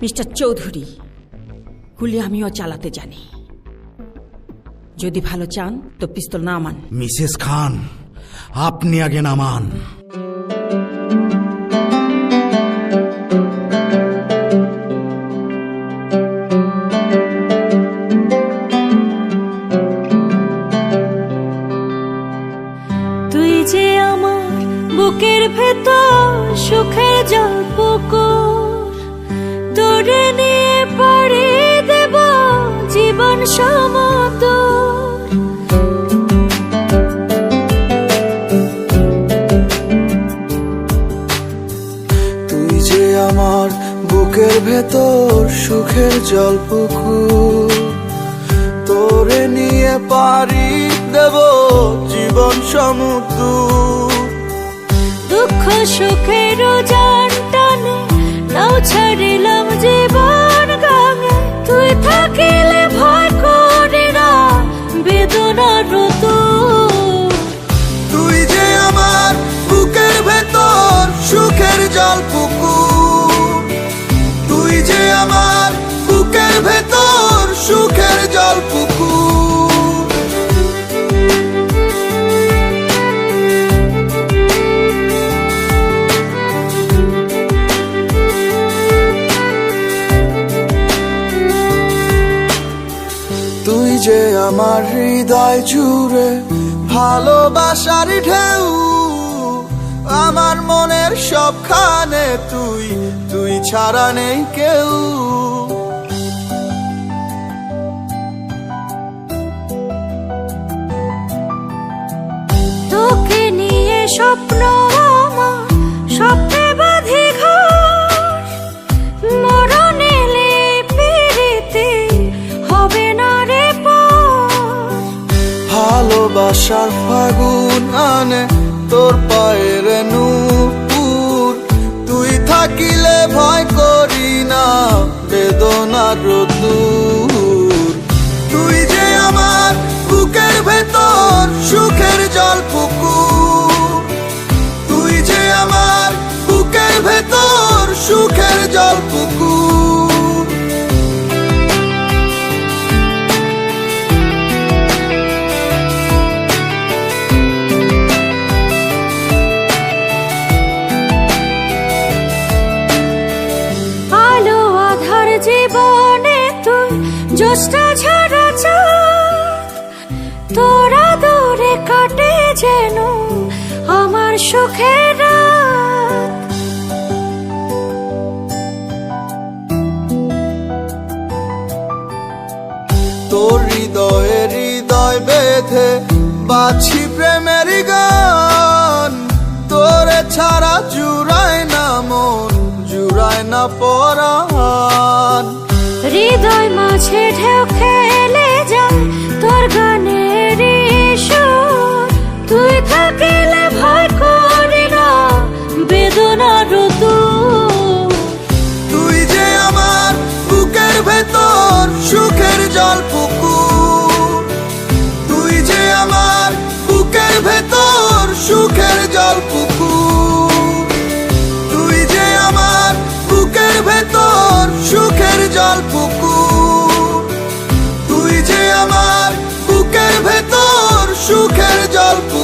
Mister Chowdhury, গুলি আমিও চালাতে জানি। যদি ভালো চান তো পিস্তল নামান। মিসেস খান, আপনি আগে নামান। তুই যে আমার বুকের ভেতর সুখের জলপুকুর, তোরে নিয়ে পাড়ি দেব জীবন সমুদ্র। তুই যে আমার বুকের ভেতর সুখের জলপুকুর, তোরে নিয়ে পাড়ি দেব জীবন সমুদ্র। দুঃখ সুখের জান টানে নাও ছাড়িলাম জীবন গাঙে, তুই থাকিলে ভয় করে না বেদনার ঋতু। তুই যে আমার বুকের ভেতর সুখের জলপুকুর, তুই যে আমার বুকের ভেতর সুখের জলপুকুর। তুই যে আমার হৃদয় জুড়ে ভালোবাসার ঢেউ, আমার মনের সবখানে তুই, তুই ছাড়া নেই কেউ। তোকে নিয়ে স্বপ্ন আমার স্বপ্নে বাঁধি ঘর, মরণ এলে পিরিতি হবে না রে পর। ভালোবাসার ফাগুন আনে তোর পায়ের নূপুর, তুই থাকিলে ভয় করি না বেদনার রোদ্দুর। তুই যে আমার বুকের ভেতর সুখের জলপুকুর, তুই যে আমার বুকের ভেতর সুখের জলপুকুর। আলো আধার জীবনে তুই জ্যোৎস্না ঝরা চাঁদ, তোরা দূরে কাটে যেন আমার সুখের রাত। তোর হৃদয়ে হৃদয় বেঁধে বাছি প্রেমের গান, তোরে ছাড়া জুড়ায় না মন, জুড়ায় না পরাণ। হৃদয় মাঝে ঢেউ খেলে যায় তোর গানের সুর, তুই থাকিলে ভয় করি না বেদনার ঋতু। তুই যে আমার বুকের ভেতর সুখের জলপুকুর, তুই যে আমার বুকের ভেতর সুখের জলপুকুর। তুই যে আমার বুকের ভেতর সুখের জলপুকুর, তুই যে আমার বুকের ভেতর সুখের জলপুকুর।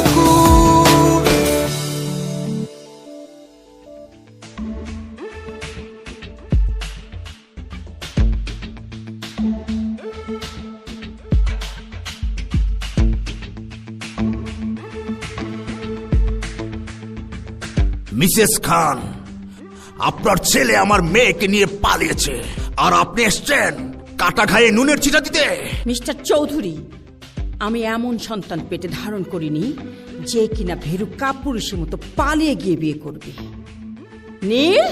মিসেস খান, আপনার ছেলে আমার মেয়েকে নিয়ে পালিয়েছে, আর আপনি এসছেন কাটা খায়ে নুনের ছিটা দিতে। মিস্টার চৌধুরী, আমি এমন সন্তান পেটে ধারণ করিনি যে কিনা ভেরু কাপুরুষের মতো পালিয়ে গিয়ে বিয়ে করবে। নীল,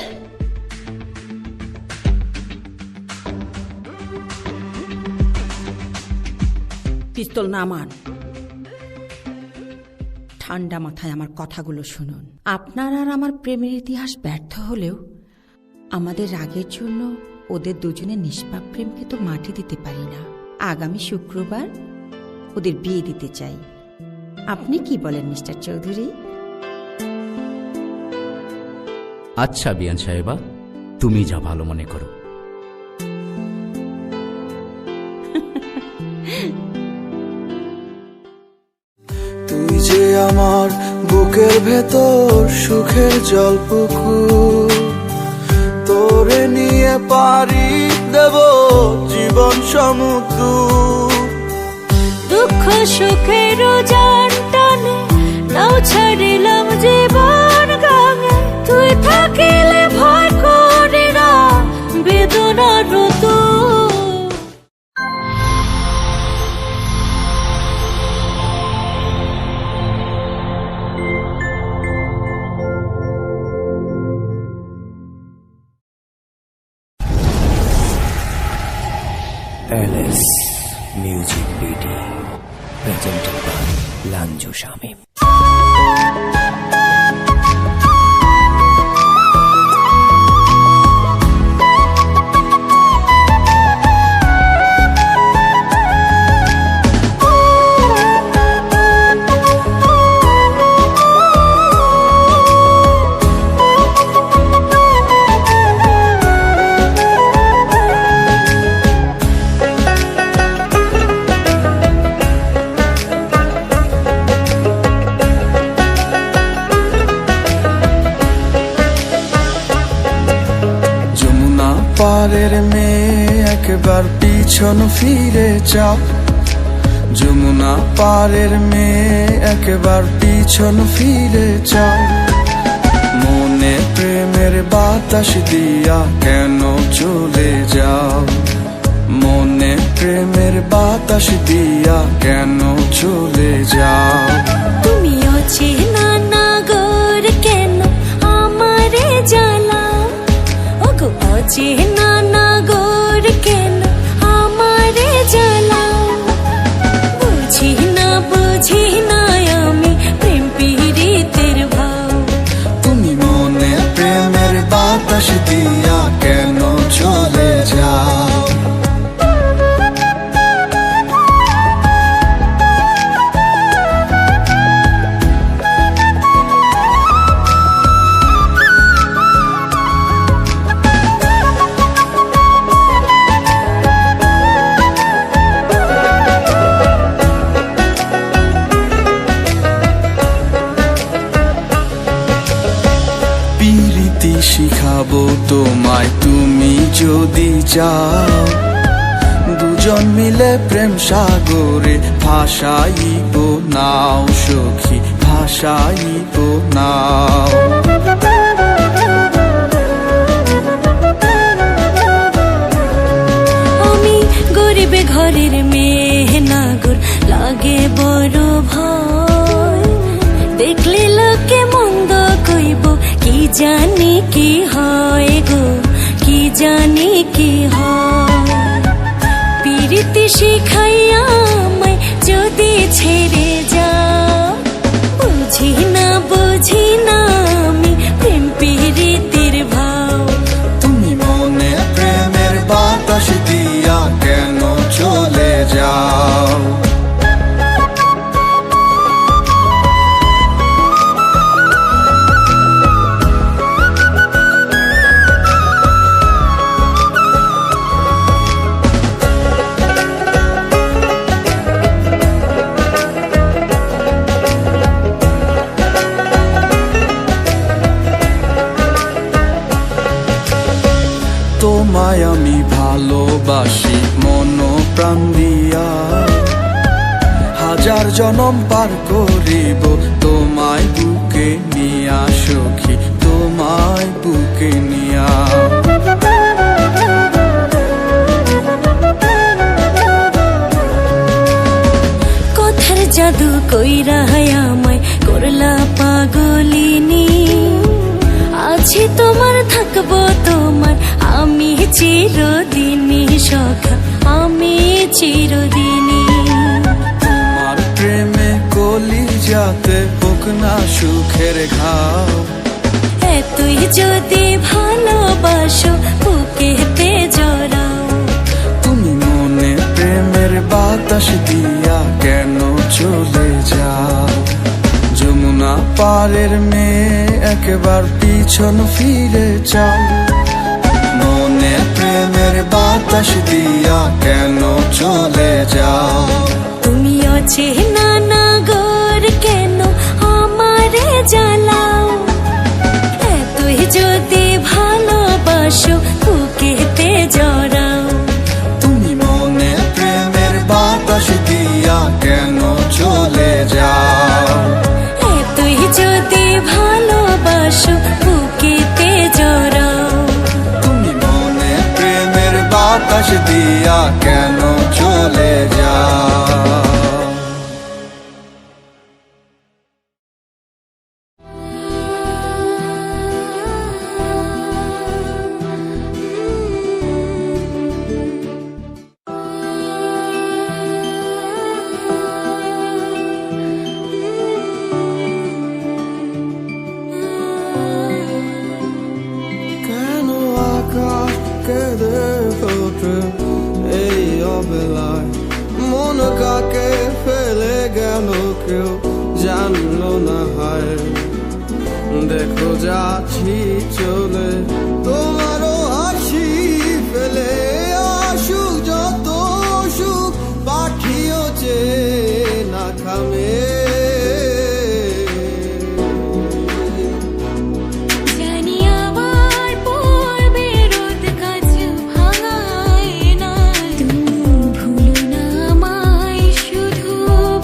পিস্তল নামান। ঠান্ডা মাথায় আমার কথাগুলো শুনুন। আপনার আর আমার প্রেমের ইতিহাস ব্যর্থ হলেও আমাদের রাগের জন্য ওদের দুজনের নিষ্পাপ প্রেমকে তো মাটি দিতে পারি না। আগামী শুক্রবার ওদের বিয়ে দিতে চাই। আপনি কি বলেন মিস্টার চৌধুরী? আচ্ছা বিয়ান সাহেবা, তুমি যা ভালো মনে করো। আমার বুকের ভেতর সুখের জলপুকুর, তোরে নিয়ে পারি দেব জীবন সমুদ্র। দুঃখ সুখের জান টানে নাও ছাড়িলাম জীবন গাঙে, তুই থাকিলে ভয় করি না বেদনার ঋতু। LS Music BD presented by Lanju Shamim. পারের মেয়ে একবার পিছন ফিরে চাও, যমুনা পারের মেয়ে একবার পিছন ফিরে চাও। মনে প্রেমের বাতাস দিয়া কেন চলে যাও, মনে প্রেমের বাতাস দিয়া কেন চলে যাও। তুমি অচেনা নাগর কেন আমারে জ্বালাও, ওগো অচেনা নাগর কেন আমারে জ্বালাও। বুঝি না আমি প্রেম পীড়িতের ভাও। তুমি মনে প্রেমের বাতাস দিয়া কেন চলে যাও। প্রীতি শিখাবো তোমায় তুমি যদি যাও, দুজন মিলে প্রেম সাগরে ভাসাইব নাও সখী, ভাসাইব নাও। আমি গরিবে ঘরের মেয়ে নাগর লাগে বড় ভয়, দেখলে লোকে মন্দ কইব কি জানি কি হয় গো, কি জানি কি হয়। পীড়িতি শিখাইয়া আমায় যদি ছেড়ে যাও, বুঝি না আমি প্রেম পীড়িতির ভাও। তুমি মনে প্রেমের বাতাস দিয়া কেন চলে যাও। তোমায় আমি ভালোবাসি মন প্রাণ দিয়া, হাজার জনম পার করিব তোমায় বুকে নিয়া সখী, তোমায় বুকে নিয়া। কথার জাদু কইরা আমায় করলা পাগলিনী, আছি তোমার থাকবো তোমার আমি চিরদিনই সখা, আমি চিরদিনই। তোমার প্রেমে কলিজাতে হোক না সুখের ঘাও, তুই যদি ভালোবাসো বুকেতে জড়াও। তুমি মনে প্রেমের বাতাস দিয়া কেন চলে যাও। যমুনা পারের মেয়ে একবার পিছন ফিরে চাও, মনে প্রেমের বাতাস দিয়া কেন চলে যাও। তুমি অচেনা নাগর কেন ভালোবাসো বুকেতে জড়াও। তুমি মনে প্রেমের বাতাস দিয়া কেন চলে যাও? কেন আকাশ কেঁদে ওঠে এই অবেলায়? মন কাকে ফেলে গেল কেউ জানলো না হায়। দেখো যাচ্ছি চলে তোমারও হাসি ফেলে, আসুক যত সুখ পাঠিও যে না খামে। জানি আবার পড়বে রোদ কাছ ভাঙায় না, তুমি ভুলো না আমায়, শুধু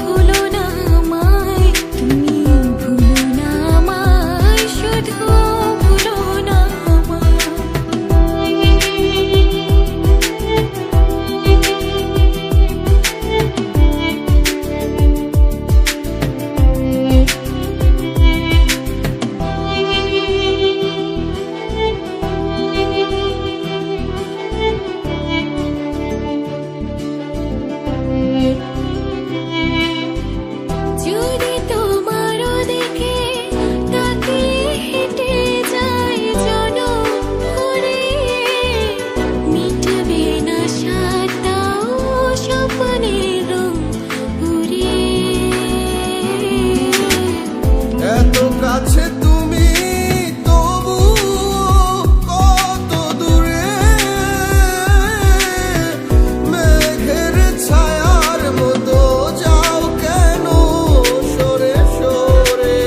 ভুলো না আমায়, তুমি ভুলো না আমায়, শুধু ভুলো না আমায়। যদি তোমারও দেখে তাকিয়ে হেঁটে যায় জনম ভরে, মিটবে না সাতাও স্বপ্নের রং উড়ে। এত কাছে তুমি তবু কত দূরে, মেঘের ছায়ার মতো যাও কেন সরে সরে।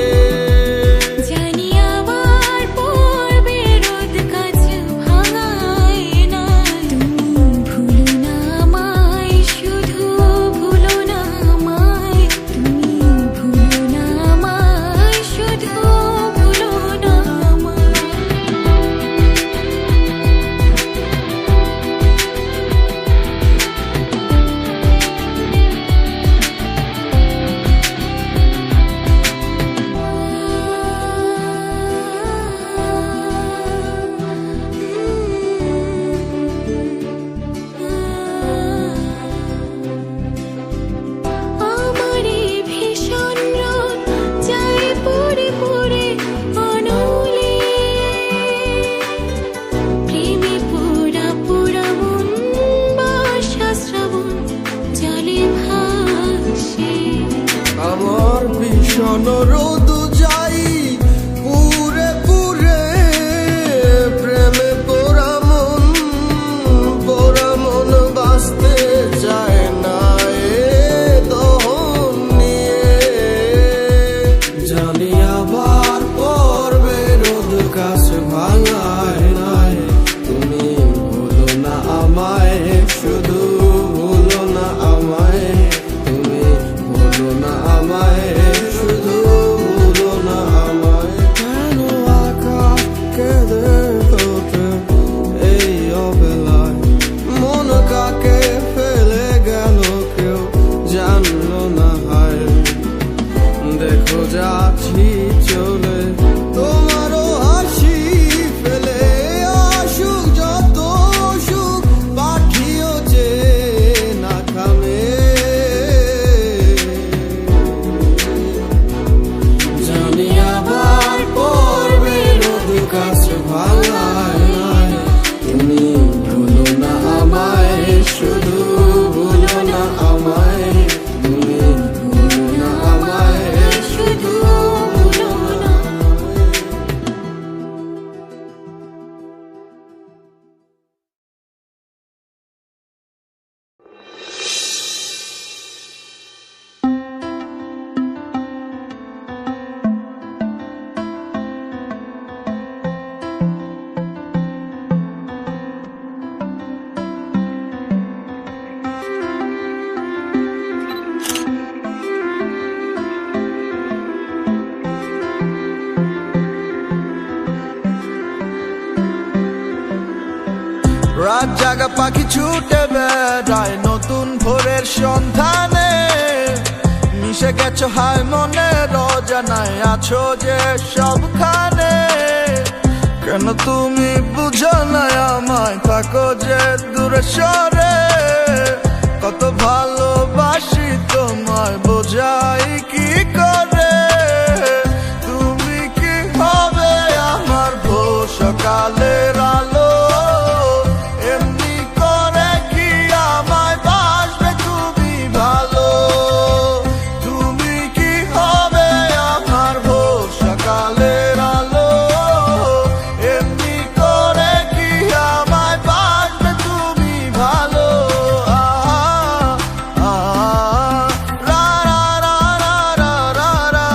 জানি আবার পড়বে রোদ কাছ ভাঙায় না, তুমি ভুলো না আমায়, শুধু ভুলো না আমায়, তুমি ভুলো না আমায়, শুধু ভুলো না আমায়। আমারে ভীষণ রোদ যায় পড়ে পড়ে অনলে, প্রেমে পোড়া পোড়া মন বর্ষা শ্রাবণ জলে ভাসে। আমার ভীষণ রোদ যাই পুরে পুরে, প্রেমে পোড়া মন বাঁচতে চায় না এ দহন নিয়ে। জানি আবার পড়বে রোদ কাছ ভাঙায় নাই, তুমি ভুলো না আমায়, শুধু ভুলো না আমায়, তুমি ভুলো না আমায়, শুধু ভুলো না আমায়। কেন আকাশ কেঁদে ওঠে এই অবেলায়? মন কাকে ফেলে গেল কেউ জানলো না হায়। দেখো যাচ্ছি চলে তোমারও হাসি ফেলে, আসুক যত সুখ পাঠিও যে না খামে। জানি আবার পড়বে রোদ কাছ ভাঙায় নাই, তুমি ভুলো না আমায়, শুধু ভুলো না আমায়, তুমি ভুলো না আমায়, শুধু ভুলো না রাত জাগা পাখি ছুটে বেড়ায় নতুন ভোরের সন্ধানে, মিশে গেছো হায় মনের অজানায়, আছো যে সবখানে। কেন তুমি বুঝো না আমায়, থাকো যে দূরে সরে, কত ভালোবাসি তোমায় বোঝাই কি করে। তুমি কি হবে আমার ভোর সকালের আলো, এমনি করে কি আমায় বাসবে তুমি ভালো। তুমি কি হবে আমার ভোর সকালের আলো, এমনি করে কি আমায় বাসবে তুমি ভালো। রা রা রা রা রা রা রা।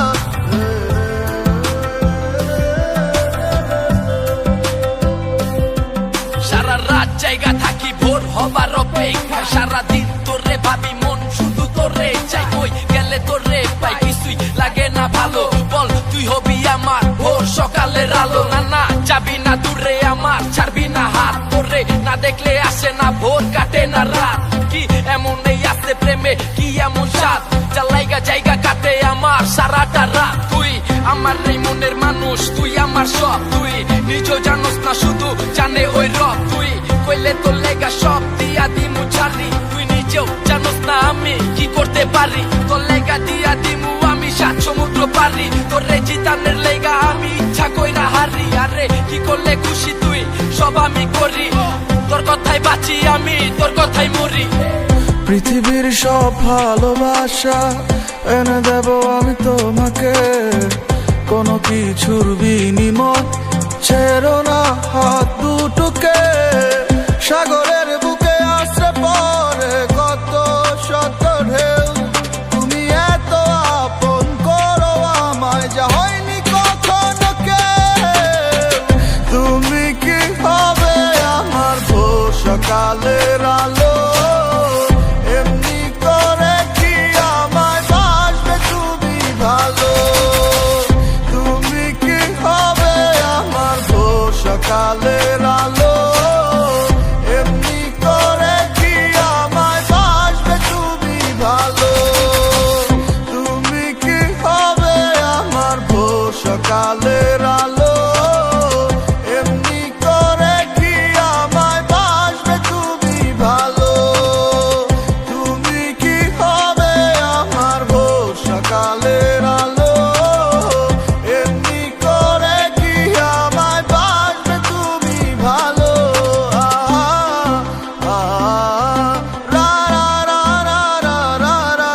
সারা রাত জায়গা থাকি ভোর হবার অপেক্ষা, সারাদিন তোরে ভাবি মন শুধু তোরে চাই, কই গেলে তোরে পাই কিছুই লাগে না ভালো। বল তুই হবি আমার ভোর সকালের আলো, না না যাবি না দূরে আমার, ছাড়বি না হাত, তোরে না দেখলে আসে না ভোর কাটে না রাত। কি এমন এই আছে প্রেমে, কি এমন স্বাদ, জায়গা জায়গা কাটে আমার সারাটা রাত। তুই আমার এই মনের মানুষ, তুই আমার সব, তুই নিজেও জানোস না শুধু জানে ওই রব। তুই কইলে তোর লেগা সব দিয়া দিমু ছাড়ি, তুই নিজেও জানোস না আমি কি করতে পারি, তোর লেগা দিয়া দিমু আমি 7 সমুদ্র পারি। তোরে জিতানের লেগা আমি ইচ্ছা কইরা হারি, আরে কি করলে খুশি তুই সব আমি করি, তোর কথাই বাঁচি আমি, তোর কথাই মরি। পৃথিবীর সব ভালোবাসা এনে দেব আমি তোমাকে, কোনো কিছুর বিনিময় ছেড়ো না হাত দুটোকে। সাগরের বুকে আসছে পরে কত শত ঢেউ, তুমি এত আপন করো আমায় যা হয়নি কখনো কেউ। তুমি কি হবে আমার ভোর সকালের আলো, এমনি করে কি আমায় বাসবে তুমি ভালো। তুমি কি হবে আমার ভোর সকালের আলো, এমনি করে কি আমায় বাসবে তুমি ভালো। তুমি কি হবে আমার ভোর সকালের আলো, এমনি করে কি আমায় বাসবে তুমি ভালো। তুমি কি হবে আমার ভোর সকালের আলো, এমনি করে কি আমায় বাসবে তুমি ভালো। রা রা রা রা রা রা রা।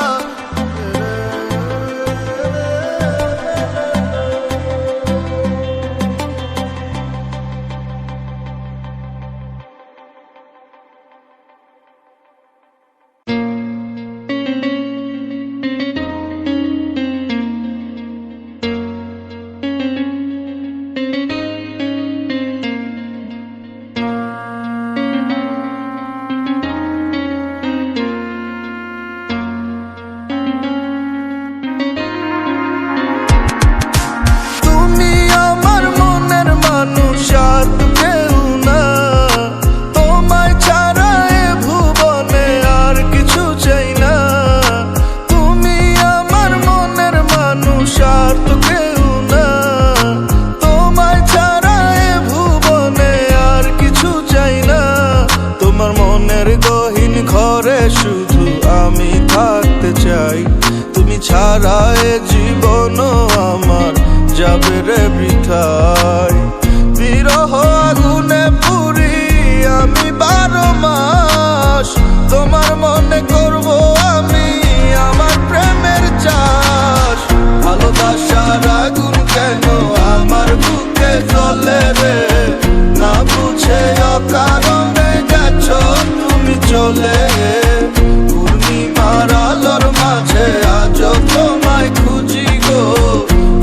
তুমি আমার মনের মানুষ আর তো কেউ না, তোমায় ছাড়া এ ভুবনে আর কিছু চাই না। তুমি আমার মনের মানুষ আর তো কেউ না, তোমায় ছাড়া এ ভুবনে আর কিছু চাই না। তোমার মনের গহীন ঘরে শুধু আমি থাকতে চাই, তুমি ছাড়া এ জীবনও আমার যাবে রে বৃথায়। বিরহ আগুনে পুরি আমি 12 মাস, তোমার মনে করব আমি আমার প্রেমের চাষ। ভালোবাসার আগুন কেন আমার বুকে জ্বলে রে, না বুঝে অকারণে গেছো তুমি চলে। পূর্ণিমার আলোর মাঝে আজও তোমায় খুঁজি গো,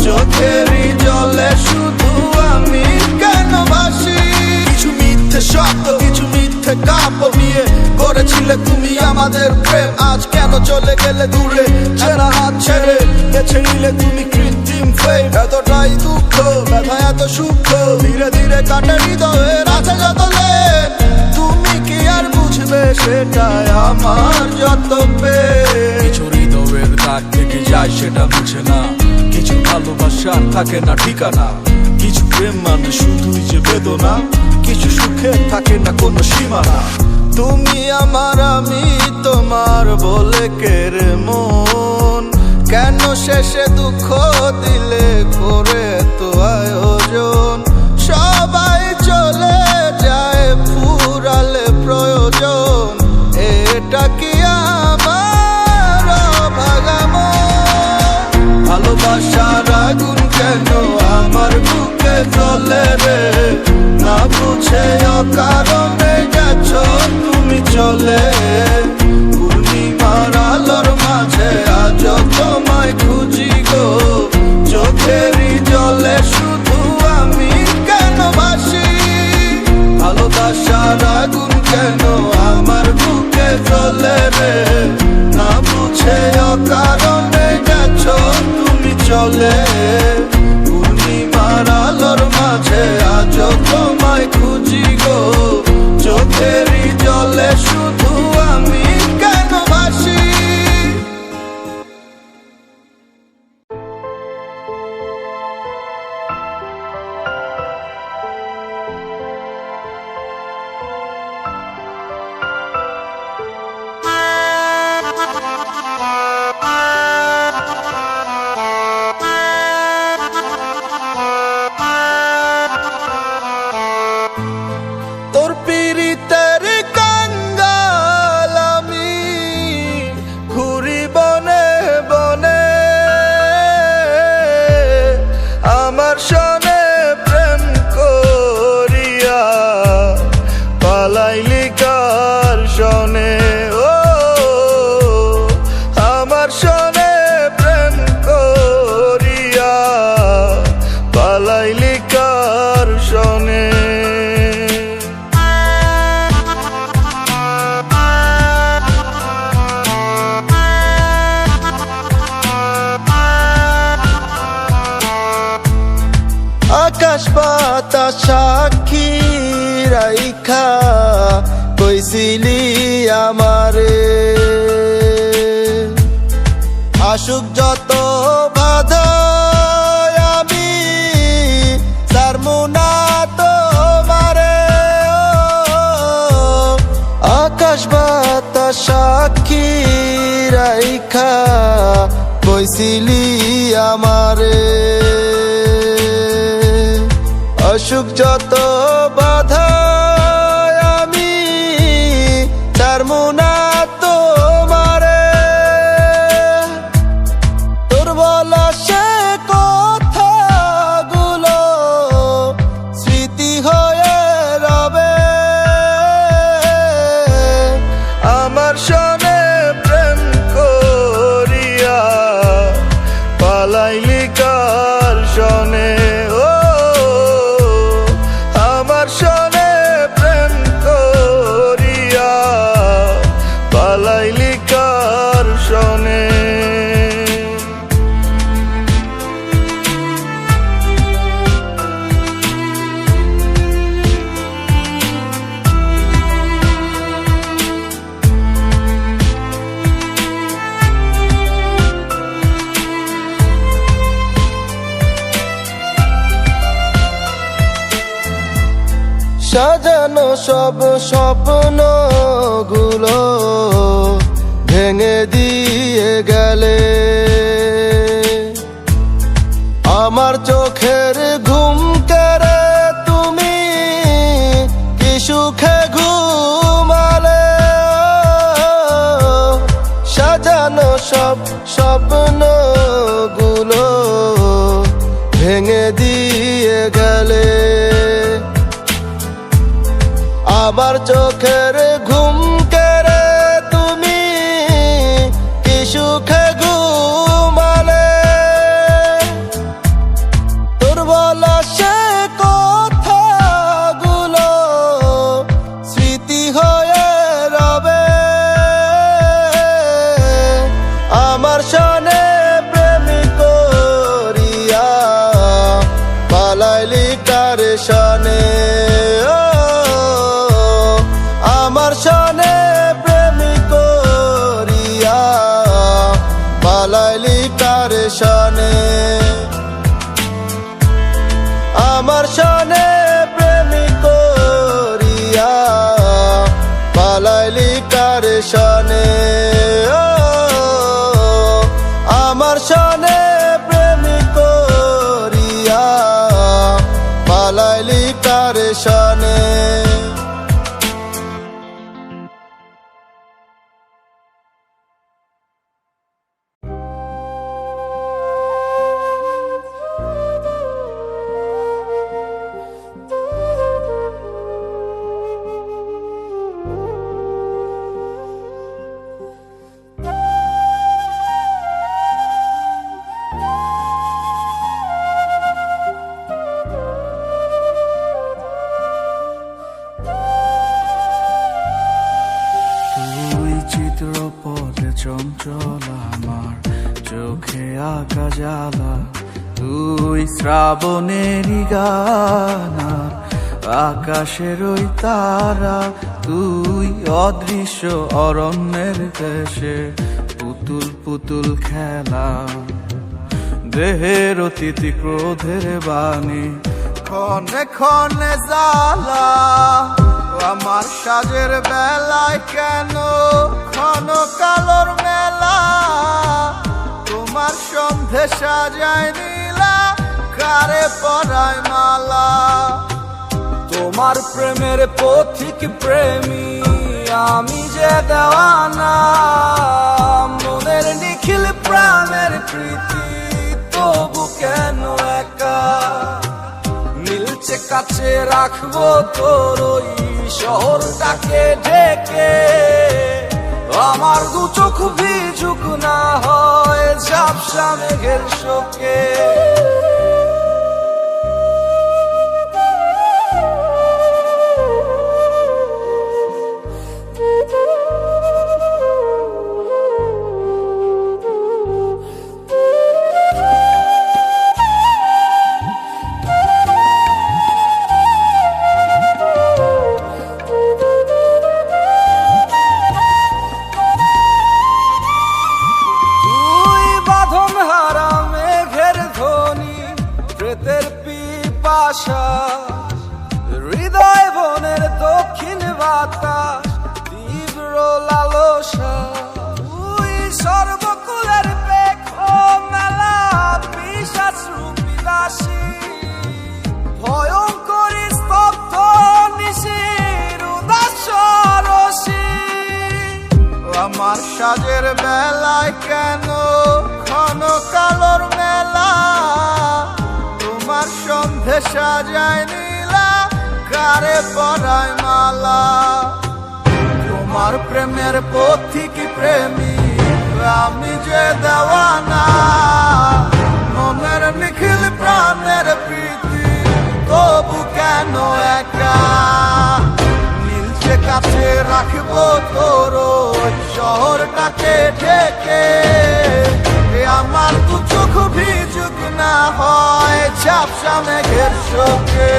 চোখেরই জলে শুধু আমি কেন বাসি। কিছু মিথ্যে শব্দ কিছু মিথ্যে কাব্য নিয়ে করেছিলে তুমি আমাদের প্রেম, আজ কেন চলে গেলে দূরে ছেঁড়া হাত ছেড়ে বেছে নিলে তুমি কৃত্রিম ফেম এতটাই দুঃখ ব্যথা এত সূক্ষ্ম ধীরে ধীরে কাটে হৃদয়ের আছে যত লেপ তুমি কি আর বুঝবে সেটাই আমার যত কিছু হৃদয়ের দাগ থেকে যায় সেটা বুঝে না, কিছু ভালোবাসার থাকে না ঠিকানা, কিছু প্রেম মানে শুধুই যে বেদনা, কিছু সুখে থাকে না কোনো সীমানা। তুমি আমার আমি তোমার বলে কেড়ে মন কেন শেষে দুঃখ দিলে করে তো আয়োজন সবাই চলে যায় ফুরালে প্রয়োজন এটা কি আমার ভাগামো ভালোবাসার আগুন কেন আমার বুকে জ্বলে রে না বুঝে অকারণে গেছ তুমি চলে পূর্ণিমার আলোর মাঝে আজ তোমায় খুঁজি গো চোখেরই জলে শুধু আমি কেন ভাসি ভালোবাসার আগুন কেন আমার বুকে জ্বলে রে না বুঝে অকারণে গেছ তুমি চলে পূর্ণিমার আলোর মাঝে আজ তোমায় খুঁজি গো চোখেরই জলে শুধু আমি কেন ভাসি তোর পীড়িতের কাঙ্গাল আমি ঘুরি বনে বনে আমার সনে প্রেম করিয়া পালাইলি কার সনে ও আমার সনে প্রেম করিয়া পালাইলি কার সনে আকাশ পাতা সাক্ষী রাইখা কইছিলি আমারে আসুক যত বাধা আমি সারমুনা তোমারে আকাশ পাতা সাক্ষী রাইখা কইছিলি আমারে অসুখ যত বাধা আমি ছাড়মুনা তোমারে তোর বলা সে কথাগুলো স্মৃতি হয়ে রবে আমার সনে প্রেম করিয়া পালাইলি কার সনে ও আমার সনে প্রেম করিয়া পালাইলি কার সনে সাজানো সব স্বপ্ন গুলো ভেঙে দিয়ে গেলে আমার চোখের ঘুম কেড়ে তুমি কি সুখে ঘুমালে সাজানো সব স্বপ্ন গুলো ভেঙে দিয়ে গেলে আমার চোখের ঘুম কেড়ে তুমি কি সুখে ঘুমালে তোর বলা সে কথাগুলো স্মৃতি হয়ে রবে চঞ্চল আমার চোখে আঁকা জ্বালা, তুই শ্রাবণেরই গান আর আকাশের ওই তারা, তুই অদৃশ্য অরণ্যের দেশে পুতুল পুতুল খেলা, দেহের অতিথি ক্রোধের বাণী ক্ষণে ক্ষণে জ্বালা। আমার সাজের বেলায় কেন ক্ষণ কালোর মেলা, তোমার সন্ধে সাজায় নীলা, কারে পরায় মালা। তোমার প্রেমের পথিক প্রেমী আমি যে দেওয়ানা, মনের নিখিল প্রাণের প্রীতি তবু কেন একা, মিলছে কাছে রাখবো তোর ওই শহরটাকে ঢেকে, আমার দু চোখ ভিজুক না হয় ঝাপসা মেঘের শোকে। হৃদয় বনের দক্ষিণ বাতাস তীব্র লালসা, তুই সর্বকুলের পেখম মেলা পিশাচ রূপী দাসী, ভয়ঙ্করী স্তব্ধ নিশির উদাস রসী। আমার সাজের বেলায় কেন ক্ষণ কালোর মেলা, তোমার সন্ধে সাজায় নীলা, কারে পরায় মালা। তোমার প্রেমের পথিক প্রেমী আমি যে দেওয়ানা, মনের নিখিল প্রাণের প্রীতি তবু কেন একা, মিলছে কাছে রাখবো তোর শহরটাকে ঢেকে, আমার দু চোখ ভিজুক না হয় ঝাপসা মেঘের শোকে।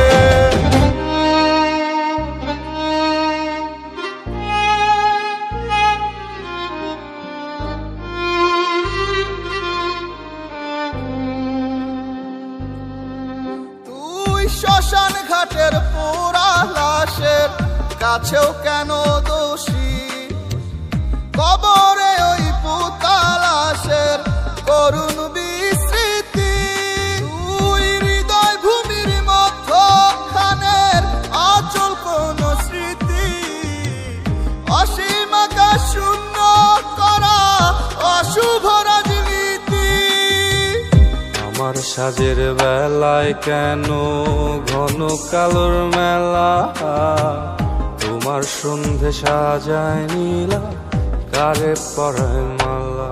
তুই শ্মশান ঘাটের পোড়া লাশের কাছেও কেন দোষী, কবরে ওই পুতালাশের করুণ বিস্মৃতি, তুই হৃদয় ভূমির মধ্যখানের অচল কোন স্মৃতি, অসীম আকাশ শূন্য করা অশুভ রাজনীতি। আমার সাজের বেলায় কেন ঘন কালোর মেলা, তোমার সন্ধে সাজায় নীলা, কারে পরায় মালা।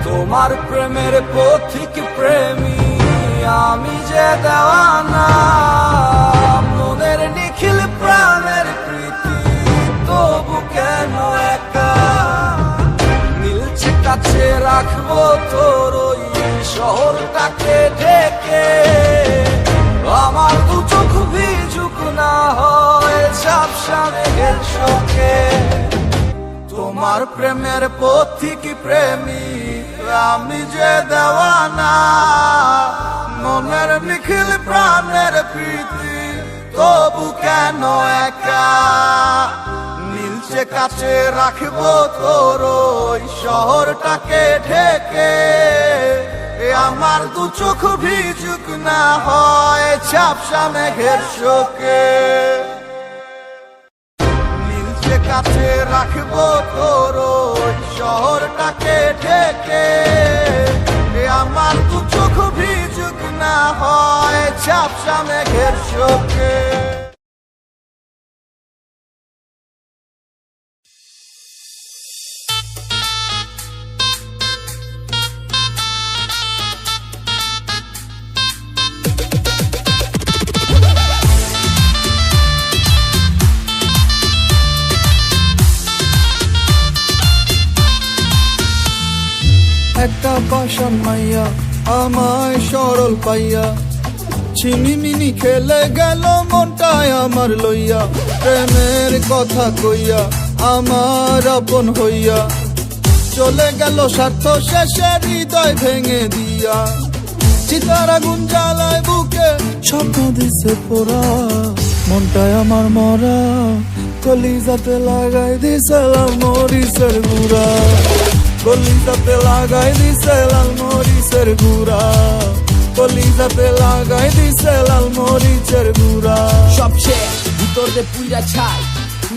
তোমার প্রেমের পথিক প্রেমী আমি যে দেওয়ানা, মনের নিখিল প্রাণের প্রীতি তবু কেন একা, মিলছে কাছে রাখবো তোর ওই শহরটাকে ঢেকে, আমার দু চোখ ভিজুক না হয় ঝাপসা মেঘের শোকে। তোমার প্রেমের পথিক প্রেমী আমি যে দেওয়ানা, মনের নিখিল প্রাণের প্রীতি তবু কেন একা, মিলছে কাছে রাখবো তোর ওই শহরটাকে ঢেকে, আমার দু চোখ ভিজুক না হয় ঝাপসা মেঘের শোকে। মিলছে কাছে রাখবো তোর ওই শহরটাকে ঢেকে, আমার দু চোখ ভিজুক না হয় ঝাপসা মেঘের শোকে। একটা পাশান মাইয়া আমায় সরল পাইয়া ছিনিমিনি খেলে গেল মনটায় আমার লইয়া প্রেমের কথা কইয়া আমার আপন হইয়া চলে গেল স্বার্থ শেষে হৃদয় ভেঙে দিয়া চিতার আগুন জ্বালায় বুকে স্বপ্ন দিছে পোড়া মনটায় আমার মরা কলিজাতে লাগাই দিছে লাল মরিচের গুড়া কলিজাতে লাগাই দিছে লাল মরিচের গুড়া কলিজাতে লাগাই দিছে লাল মরিচের গুড়া সব শেষ ভিতরে পুইরা ছাই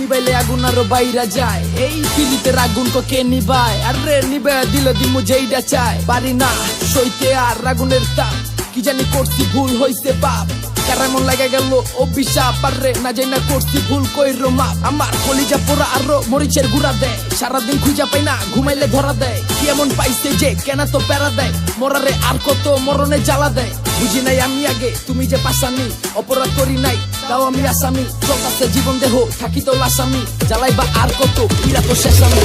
নিবাইলে আগুন আরো বাইরা যায় এই পিলিতে আগুন তো কে নিবায় আরে নিবে দিলে দিমু যেইটা চায় পারি না সইতে আর আগুনের তাপ কি জানি করছি ভুল হইছে পাপ কারামন লাগা গেল অভিশাপ আরে না যাই না করছি ভুল কইরো মাপ আমার কলিজা পোড়া আরো মরিচের গুড়া দেয় সারাদিন খুঁজা পাই না ঘুমাইলে ধরা দেয় কি এমন পাইছে যে কেন তো প্যারা দেয় মরারে আর কত মরণে জ্বালা দেয় বুঝি নাই আমি আগে তুমি যে পাশানি অপরাধ করি নাই তাও আমি আসামি চলতাছে জীবন দেহ থাকি তো লাসামি জ্বালাই বা আর কত পীড়া তো শেষ আমি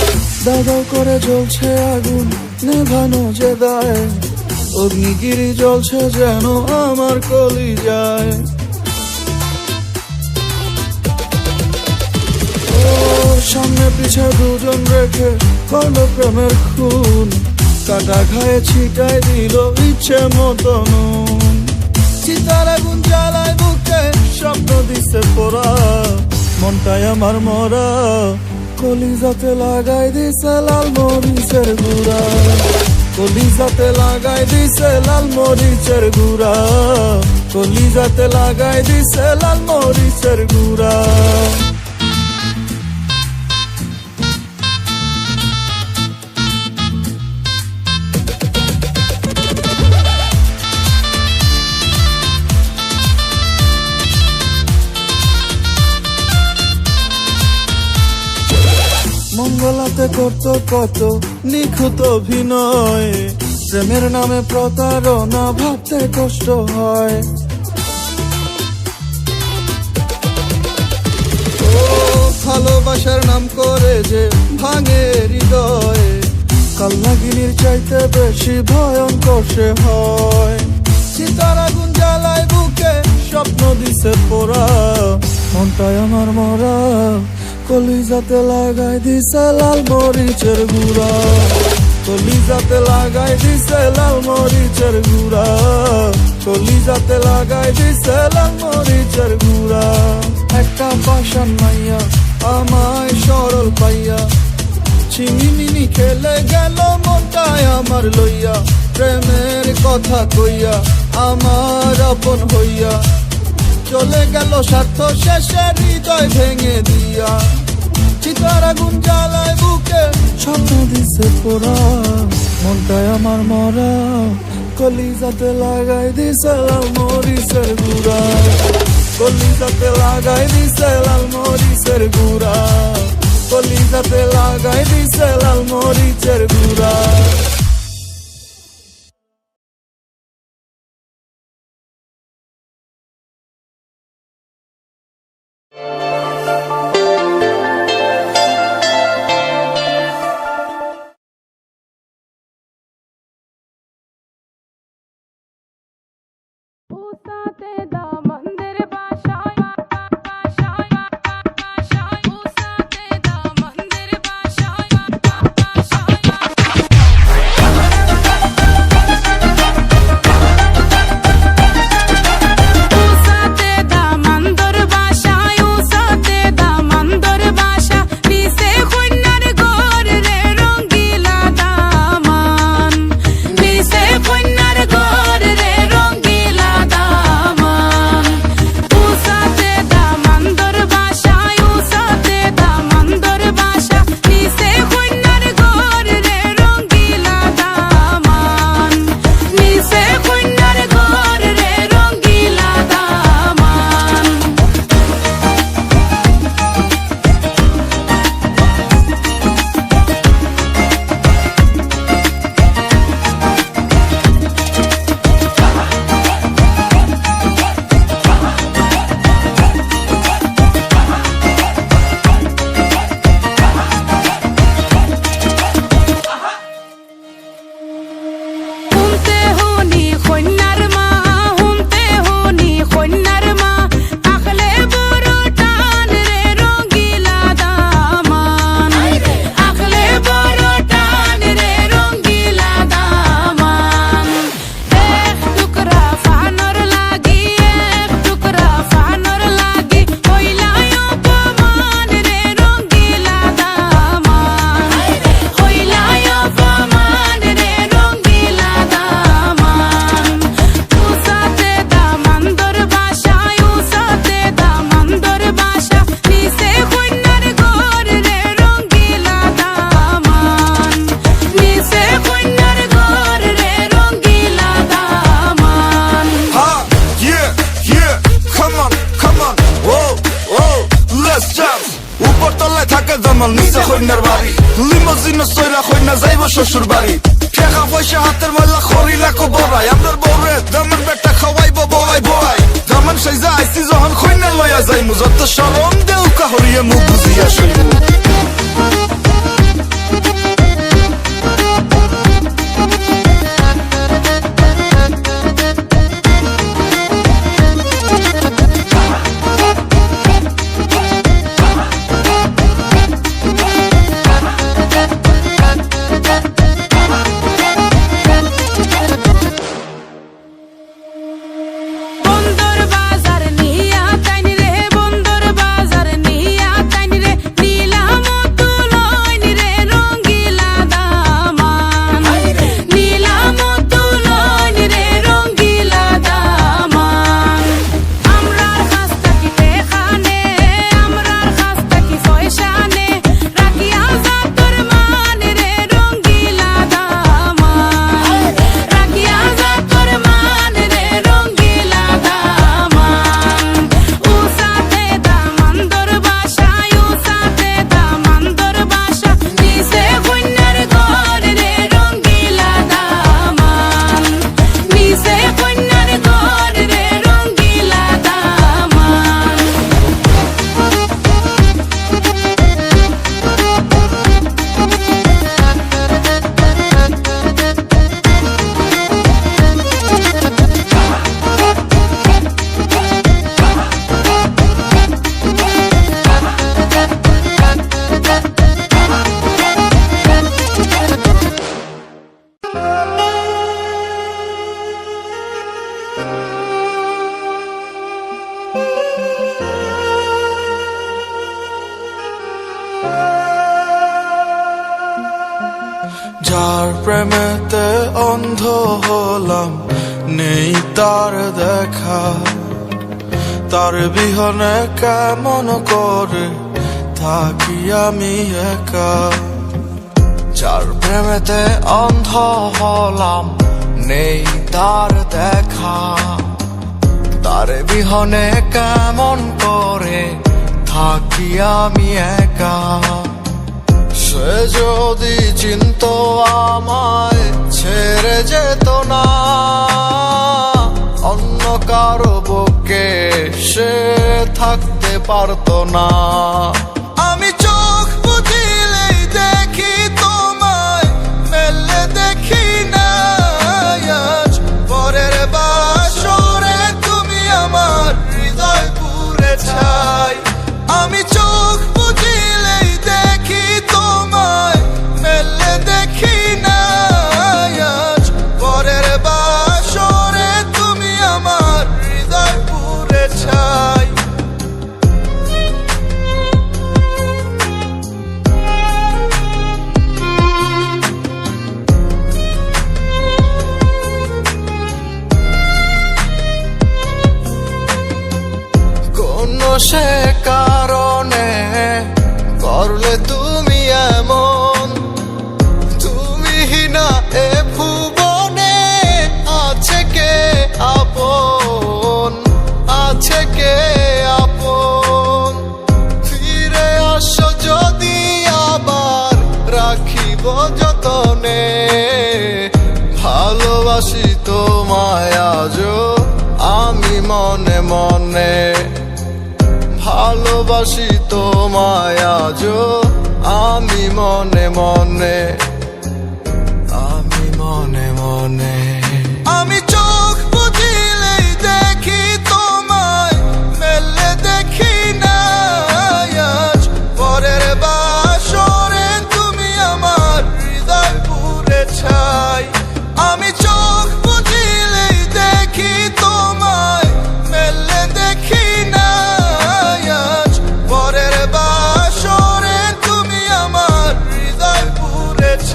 দাও দাও করে জ্বলছে আগুন নেভানো যে দায় অগ্নিগিরি জ্বলছে যেন আমার কলিজায় ও সামনে পিছে দুজন রেখে করলো প্রেমের খুন কাটা খায়ে ছিটাই দিল ইচ্ছে মতো নুন চিতার আগুন জ্বালায় বুকে স্বপ্ন দিছে পোড়া মনটায় আমার মরা কলিজাতে লাগাই দিছে লাল মরিচের গুড়া কলিজাতে লাগাই দিছে লাল মরিচের গুড়া কলিজাতে লাগাই দিছে লাল মরিচের গুড়া মঙ্গলাতে করতো কত নিখুঁত অভিনয় প্রেমের নামে প্রতারণা ভাবতে কষ্ট হয় ও ভালোবাসার নাম করে যে ভাঙে হৃদয় কাল্লাগিনীর চাইতে বেশি ভয়ঙ্কর সে হয় চিতার আগুন জ্বালায় বুকে স্বপ্ন দিছে পোড়া মনটায় আমার মরা কলিজাতে লাগাই দিছে লাল মরিচের গুড়া কলিজাতে লাগাই দিছে লাল মরিচের গুড়া কলিজাতে লাগাই দিছে লাল মরিচের গুড়া একটা পাশান মাইয়া আমায় সরল পাইয়া ছিনিমিনি খেলে গেল মনটায় আমার লইয়া প্রেমের কথা কইয়া আমার আপন হইয়া চলে গেল স্বার্থ শেষে হৃদয় ভেঙে দিয়া চিতার আগুন জ্বালায় বুকে স্বপ্ন দিছে পোড়া মনটায় আমার মরা কলিজাতে লাগাই দিছে লাল মরিচের গুড়া কলিজাতে লাগাই দিছে লাল মরিচের গুড়া কলিজাতে লাগাই দিছে লাল মরিচের গুড়া মালামাল নিচে কন্যার বাড়ি লিমোজিন সইরা কন্যা যাইব শ্বশুর বাড়ি টাকা পয়সা হাতের ময়লা খড়ি লাখো বড়াই আমরার বউরে দামান বেটা খাওয়াইব বলাই বলাই দামান সাইজা আইসি যখন কন্যা লইয়া যাইমু যত শরম দেউ কাহরিয়ে মুখ বুঝিয়া সইমু বন্দর বাজার নিয়া তাইনি রে বন্দর বাজার নিয়া তাইনি রে নীলাম তুলইনি রে রঙ্গিলা দামান নীলাম তুলইনি রে রঙ্গিলা দামান আমরার কাছটা কি দেখানে আমরার কাছটা কি পয়সানে রাখিয়া যা তোর মানে রে রঙ্গিলা দামান রাখিয়া যা তোর মানে রে রঙ্গিলা দামান উসাতে দামান্দর বাসায় উসাতে দামান্দর বাসা নিচে কন্যার ঘর রে রঙ্গিলা দামান নিচে কন্যার ঘর রে রঙ্গিলা দামান যার প্রেমেতে অন্ধ হলাম নেই তার দেখা তার বিহনে কেমন করে থাকি আমি একা যার প্রেমেতে অন্ধ হলাম নেই তার দেখা তার বিহনে কেমন করে থাকি আমি একা সে যদি চিন্ত আমায় ছেড়ে যেত না অন্য কারো বুকে সে থাকতে পারতো না আমি চোখ বুঝিলেই দেখি তোমায় মেলে দেখি না আজ পরের বাসরে তুমি আমার হৃদয় পুরে ছাই আমি চোখ বুঝিলেই দেখি তোমায় মেলে দেখি না আজ পরের বাসরে তুমি আমার হৃদয় পুরে ছাই কোন সে কারণে করলে তুমি এমন তুমি না এ ভুবনে আছে কে আপন আছে কে আপন ফিরে আসো যদি আবার রাখিব যতনে ভালোবাসি তোমায় আজও আমি মনে মনে ভালোবাসি তোমায় আজও আমি মনে মনে আমি মনে মনে আমি চোখ বুঝিলেই দেখি তোমায় মেলে দেখি না আজ পরের বাসরে তুমি আমার হৃদয় পুরে ছাই আমি চোখ বুঝিলেই দেখি তোমায় মেলে দেখি না আজ পরের বাসরে তুমি আমার হৃদয় পুরে ছাই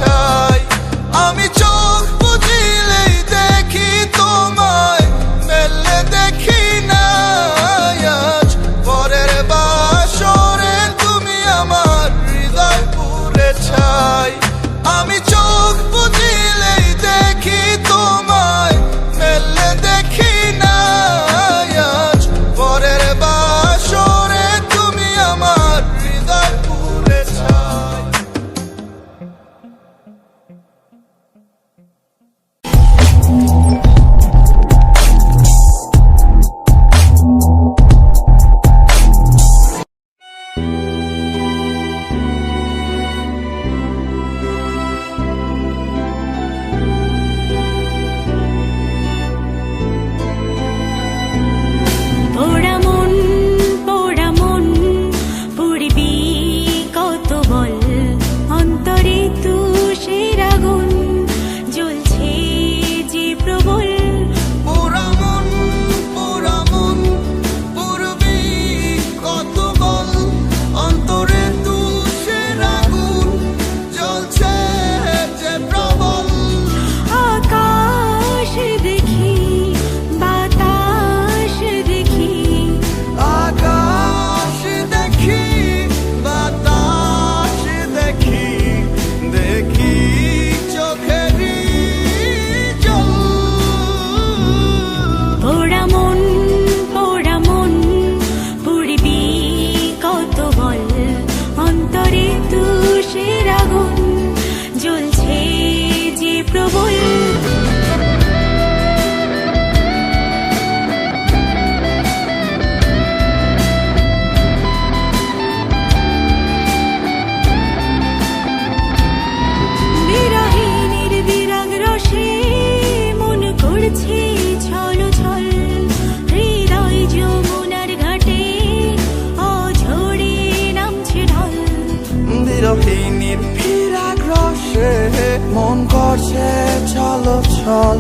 মন করছে চলো চল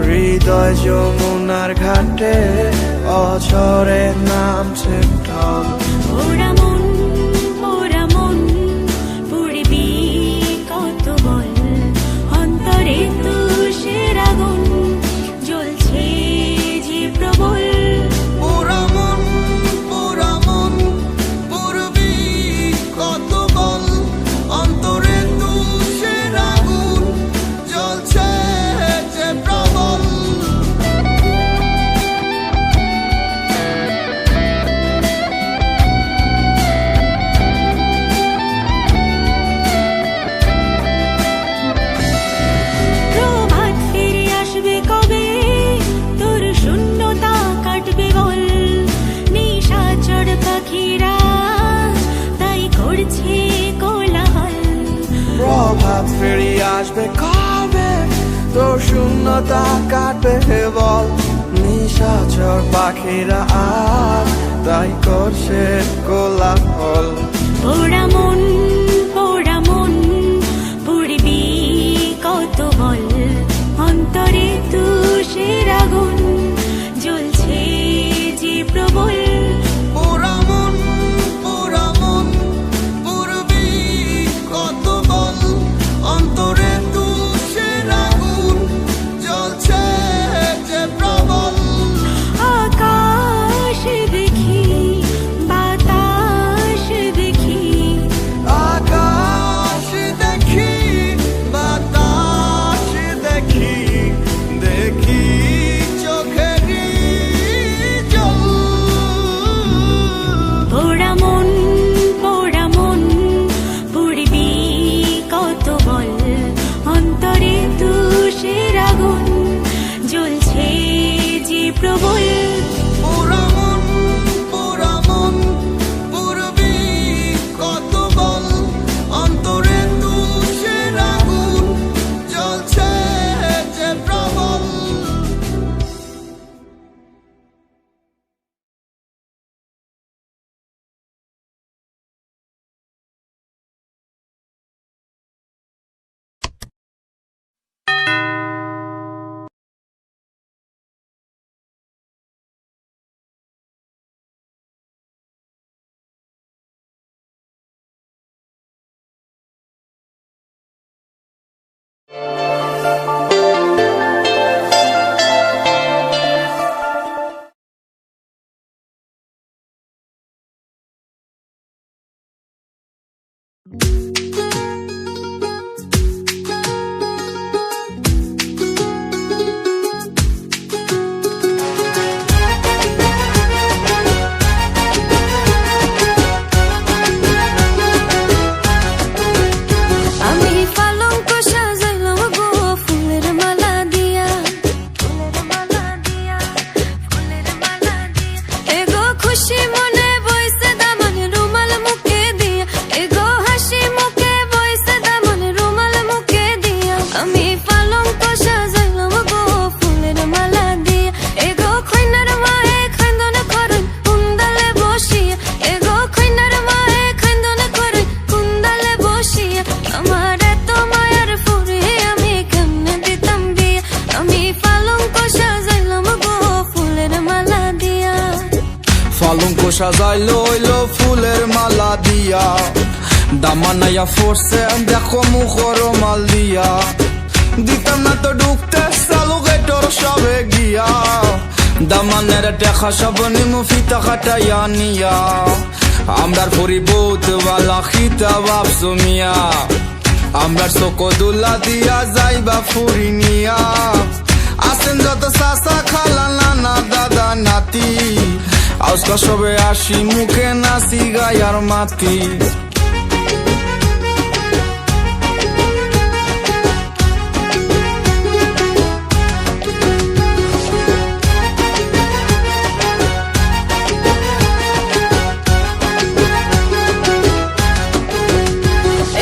হৃদয় যমুনার ঘাটে অঝরে নামছে ঢল পোড়া মন পুড়বি কত বল অন্তরে তুষের আগুন জ্বলছে যে প্রবল পোড়া মন পুরবি কত বল অন্তরে তুষের আগুন জ্বলছে যে প্রবল প্রভাত ফিরে আসবে কবে তোর শূন্যতা কাটবে বল নিশাচর পাখিরা তাই করছে কোলাহল প্রভাত ফিরিয়ে আসবে কবে তোর শূন্যতা কাটবে বল নিশাচর পাখিরা আজ তাই করছে কোলাহল পোড়া মন পুড়বি কত বল অন্তরে তুষের আগুন জ্বলছে যে প্রবল পোড়া মন পুরবি কত বল অন্তরে তুষের আগুন জ্বলছে যে প্রবল আকাশ দেখি বাতাস দেখি আকাশ দেখি বাতাস দেখি দেখি চোখেরই জল পোড়া মন পুড়বি কত বল অন্তরে তুষের আগুন জ্বলছে যে প্রবল পোড়া মন পুরবি কত বল অন্তরে তুষের আগুন জ্বলছে যে প্রবল আমি পালঙ্ক সাজাইলাম গো ফুলের মালা দিয়া এগো খুশি মনে বইছে দামান রুমাল মুখে দিয়া এগো হাসি মুখে বইছে দামান রুমাল মুখে দিয়া আমি পালঙ্ক সাজাইলাম গো ফুলের মালা দিয়া এগো খৈনার মায়ে খান্দন করে কুন্দালে বসিয়া এগো খৈনার মায়ে খান্দন করে কুন্দালে বসিয়া আমার এত মায়ার ফুরে আমি কেমনে দিতাম বিয়ে আমি পালঙ্ক সাজাইলাম গো ফুলের মালা দিয়া পালঙ্ক সাজাইলো হইলো ফুলের মালা দিয়া দামানাইয়া ফোরছে দেখো মুখর মাল দিয়া দিতাম না তো ঢুকতে চালু গেটর সবে গিয়া দামানের টেকা সব নিমু ফিতা কাটাইয়া নিয়া আমরার পরিবত বালা খিতা বাপসু মিয়া আমরার চকদুল্লা দিয়া যাইবা ফুরি নিয়া আসেন যত চাচা খালা নানা দাদা নাতি আজকা সবে আসি মুখে নাচি গায়ার মাতি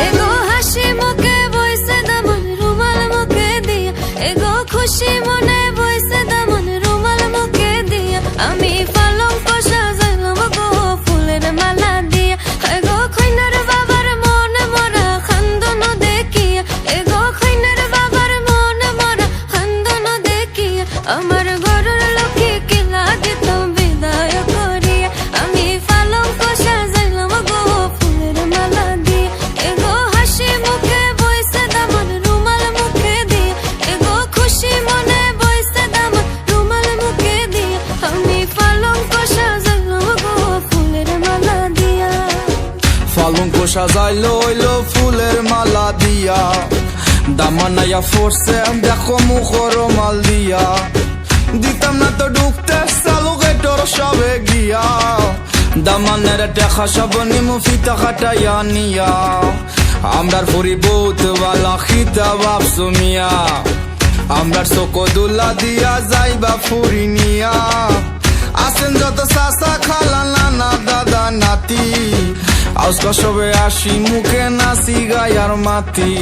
এগো হাসি মুখে বইছে দামান রুমাল মুখে দিয়া এগো খুশি মনে বইছে দামান রুমাল মুখে দিয়া আমি পালঙ্ক সাজাইলাম গো ফুলের মালা দিয়া এগো খৈনার বাবার মনে মরা খান্দন দেখিয়া এগো খৈনার সাজাইলো হইলো ফুলের মালা দিয়া দামানাইয়া ফোরছে দেখো মুখর মাল দিয়া দিতাম না তো ঢুকতে চালু গেটর সবে গিয়া দামানের দেখা সব নিমু ফিতা খাটাইয়া নিয়া আমরার ফুরি বউতওয়ালা খিতা বাপসু মিয়া আমরার চকদুল্লা দিয়া যাইবা ফুরি নিয়া আসেন যত চাচা খালা নানা দাদা নাতি আজকা সবে আসি মুখে নাচি গায়ার মাতি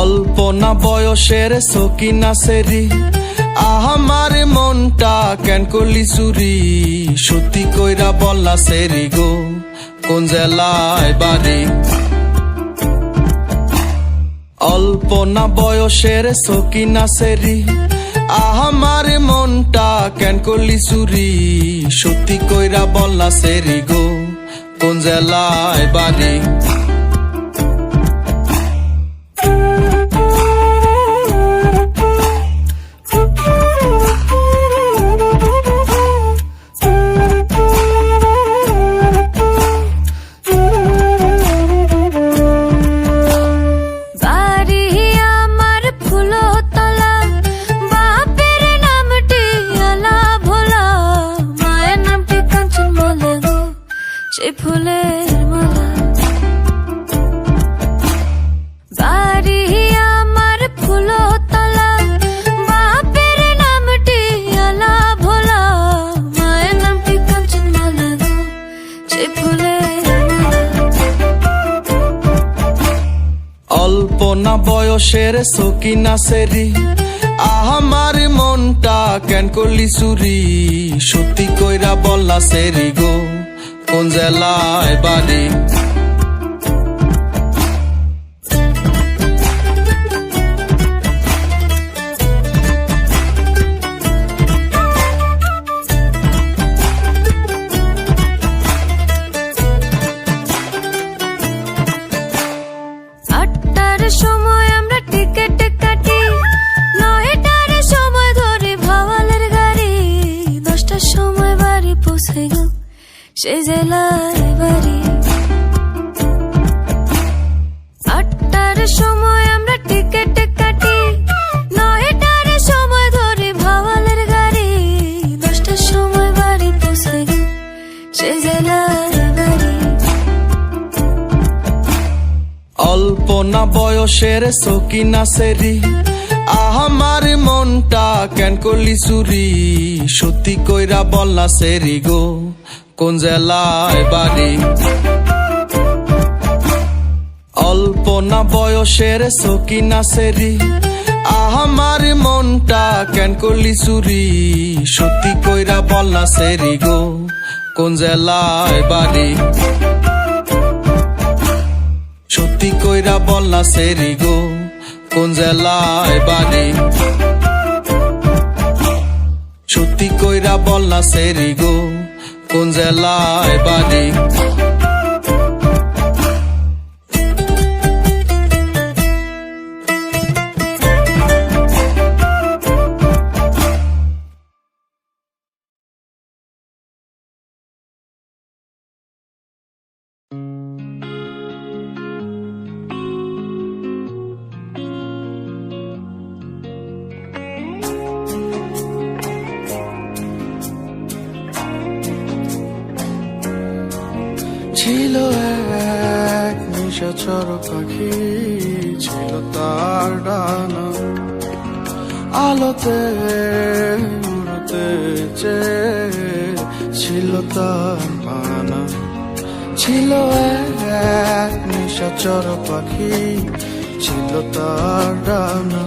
অল্পনা বয়সের সকিনা সেরি আমার মনটা কেন করলি চুরি সত্যি কইরা বললা সেরি গো কোন জেলায় বাড়ি অল্পনা বয়সের সকিনা সেরি আমার মনটা কেন করলি চুরি সত্যি কইরা বললা সেরি গো কোন জেলায় বাড়ি ফুলের মালা বাড়ি আমার ফুলতলা বাপের নামটি আলা ভোলা মায়ের নামটি কাঞ্চন মালা গো সে ফুলের অল্পনা বয়সের সকিনা সেরি আমার মনটা কেন করলি চুরি সত্যি কইরা বললা সেরি গো কোন জেলায় বাড়ি আটটার সময় আমরা টিকেট কাটি 9টার সময় ধরে ভাওয়ালের গাড়ি 10টার সময় বাড়ি পৌঁছে গো সে জেলায় বাড়ি 8টার সময় আমরা টিকেট কাটি 9টার সময় ধরে ভাওয়ালের গাড়ি 10টার সময় বাড়ি পৌঁছে গো সে জেলায় বাড়ি অল্পনা বয়সের সকিনা সেরি আমার মনটা কেন করলি চুরি সত্যি কইরা বললা সেরি গো কোন জেলায় বাড়ি অল্পনা বয়সের সকিনা সেরি আমার মনটা কেন করলি চুরি সত্যি কইরা বললা সেরি গো কোন জেলায় বাড়ি সত্যি কইরা বললা সেরি গো কোন জেলায় বাড়ি সত্যি কইরা বললা সেরি গো কোন জেলায় বাড়ি ছিল এক নিশাচর পাখি ছিল তার ডানা আলোতে উড়তে উড়তে যে ছিল তার মানা, ছিল এক নিশাচর পাখি, ছিল তার ডানা,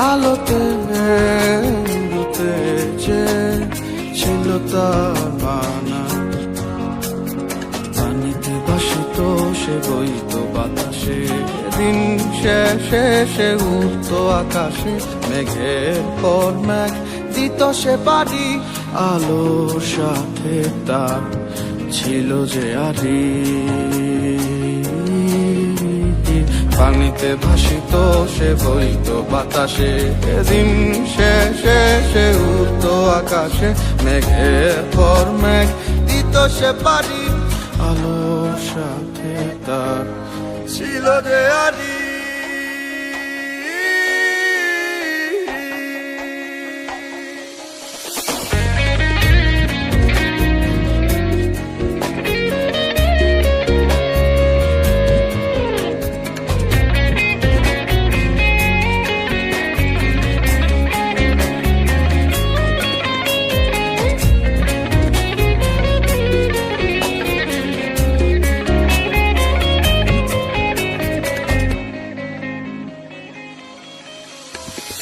আলোতে উড়তে যে ছিল তার মানা। পানিতে ভাসিত সে বইত বাতাসে, দিন শেষে সে উঠত আকাশে, মেঘের পর মেঘ দিত সে পারি, আলোর সাথে তার ছিল যে আরি। পানিতে ভাসিত সে বইত বাতাসে, দিন শেষে সে উঠত আকাশে, মেঘের পর মেঘ দিত সে পারি, আলোর সাথে তার ছিল যে আরি।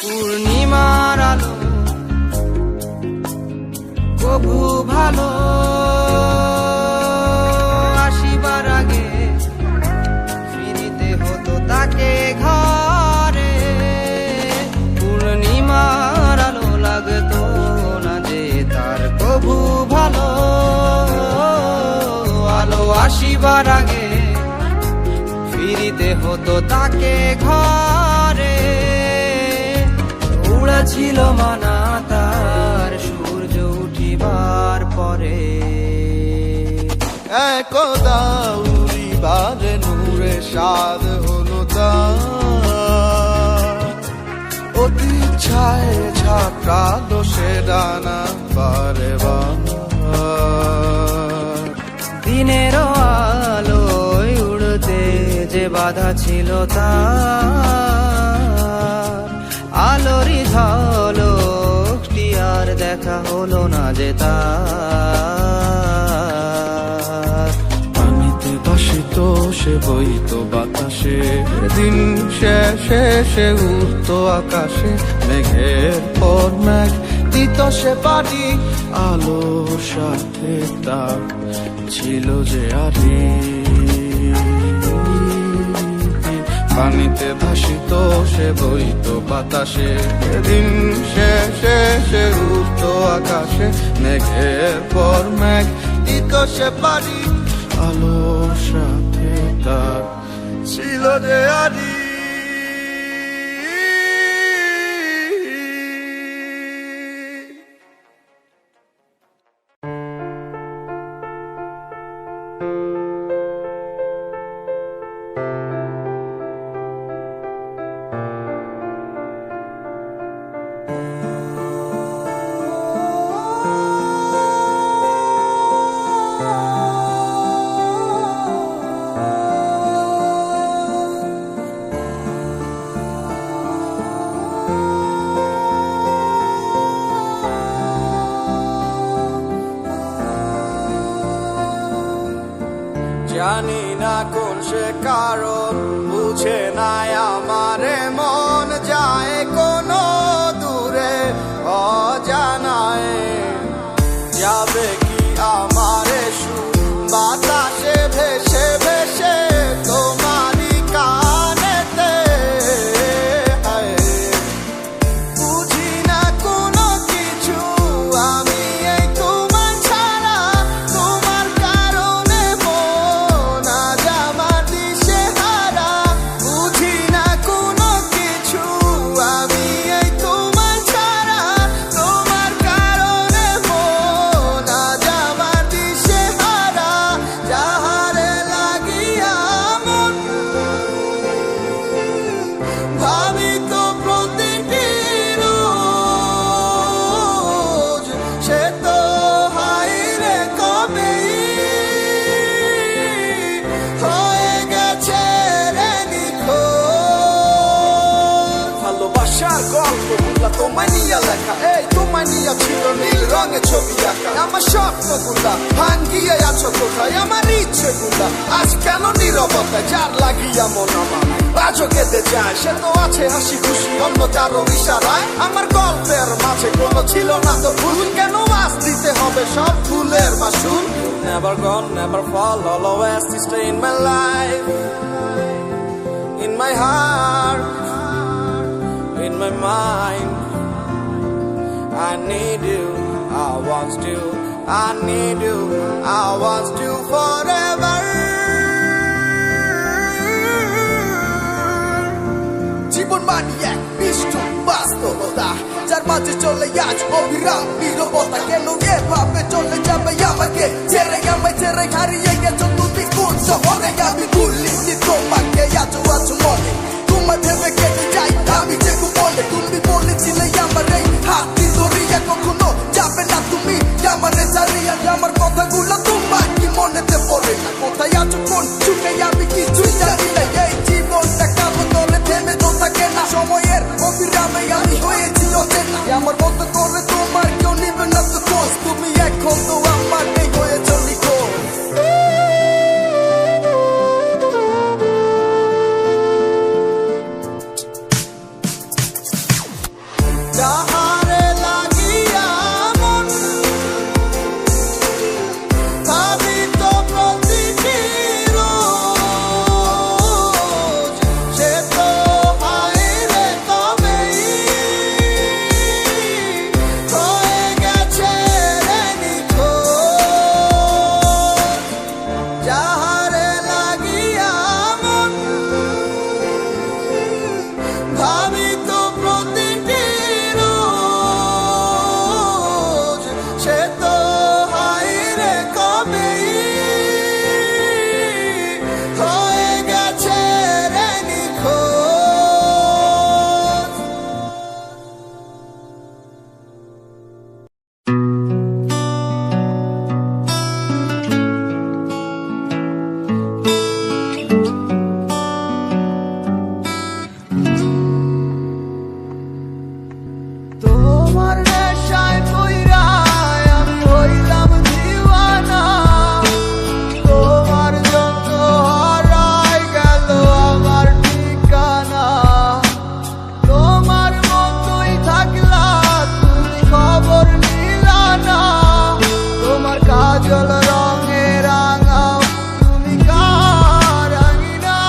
পূর্ণিমার আলো কবু ভালো আসিবার আগে ফিরিতে হতো তাকে ঘরে। পূর্ণিমার আলো লাগতো না যে তার কবু ভালো, আলো আসিবার আগে ফিরিতে হতো তাকে ঘরে। ছিল মানা তার সূর্য উঠিবার পরে, একদা উড়িবার নূরে স্বাদ হলো তার, অতি ছায় ছাপড়ালো সে ডানা বারে বার। দিনের আলোয় উড়তে যে বাধা ছিল তার, আলোরি ঝলকটি আর দেখা হলো না যে তার। পানিতে ভাসিত সে বইত বাতাসে, দিন শেষে সে উঠত আকাশে, মেঘের পর মেঘ দিত সে পারি, আলোর সাথে তার ছিল যে আরি। পানিতে ভাসিত সে বইত বাতাসে, দিন শেষে সে উঠত আকাশে, মেঘের পর মেঘ দিত সে পারি, আলোর সাথে তার ছিল যে আরি। জানি না কোন সে কারণ, বুঝে নাই আমারে মন, যায় কোনো দূরে অজানায়। যাবে কি আমারে সুর বাতাসে ভেসে ভেসে তোমারই কানেতে, বুঝি না কোনো কিছু আমি এই তোমার ছাড়া, তোমার কারণে মন আজ আমার দিশে হারা। বুঝি না কোনো কিছু আমি এই তোমার ছাড়া, তোমার কারণে মন আজ আমার দিশে হারা। যাহারে লাগিয়া মন ভাবি তো প্রতিটি রোজ, সে তো হাইরে কবে হয়ে গেছে রে নিখোঁজ। ভালোবাসার গল্প তোমায় নিয়ে লেখা, এই তোমায় নিয়ে রঙে ছবি আঁকা আমার স্বপ্নগুলা ভাঙ্গিয়ে আছো কোথায় আমার ইচ্ছেগুলা আজ কেন নীরবতা যার লাগিয়া মন আমার আজও কেঁদে যায় সে তো আছে হাসি খুশি অন্য কারো ইশারায় আমার গল্পের মাঝে কোনো ছিল না তো ভুল কেন আজ দিতে হবে সব ফুলের মাসুল Never gone, never fall, always stay in my life, in my heart in my mind. I need you, I want you, I need you, I want you forever. জীবন মানি এক নিষ্ঠুর বাস্তবতা যার মাঝে চলে আজ অবিরাম নীরবতা কেন এভাবে চলে যাবে আমাকে ছেড়ে আমায় ছেড়ে হারিয়ে গেছো তুমি কোন শহরে আমি ভুলিনি তোমাকে আজও আছো মনে তোমায় ভেবে কেটে যাই আমি যে বলে তুমি বলেছিলে আমার এই হাতটি ধরিয়া কখনো যাবে না তুমি আমারে ছাড়িয়া আমার কথাগুলো তোমার কি মনেতে পড়ে না কোথায় আছো কোন চুকে আমি কিছুই জানি না এই জীবনটা কাবো তলে থেমে তো থাকে না সময়ের অবিরামে আমি হয়েছি অচেনা আমার মতো করে তোমার কেউ নিবে না তো খোঁজ তুমি এখন তো আমার নেই হয়েছ নিখোঁজ যাহারে লাগিয়া মন ভাবিত প্রতিটি রোজ সে তো হায়রে তবেই হয়ে গেছে রে নিখোঁজ যাহারে লাগিয়া মন ভাবিত প্রতিটি রোজ সে তো হায়রে কবেই হয়ে গেছে রে নিখোঁজ তোমার নেশায় পইড়ায় আমি হইলাম দিওয়ানা তোমার জন্য হারাই গেল আমার ঠিকানা তোমার মতোই থাকলা তুমি খবর নিলা না তোমার কাজল রঙে রাঙাও তুমি কারাঙিনা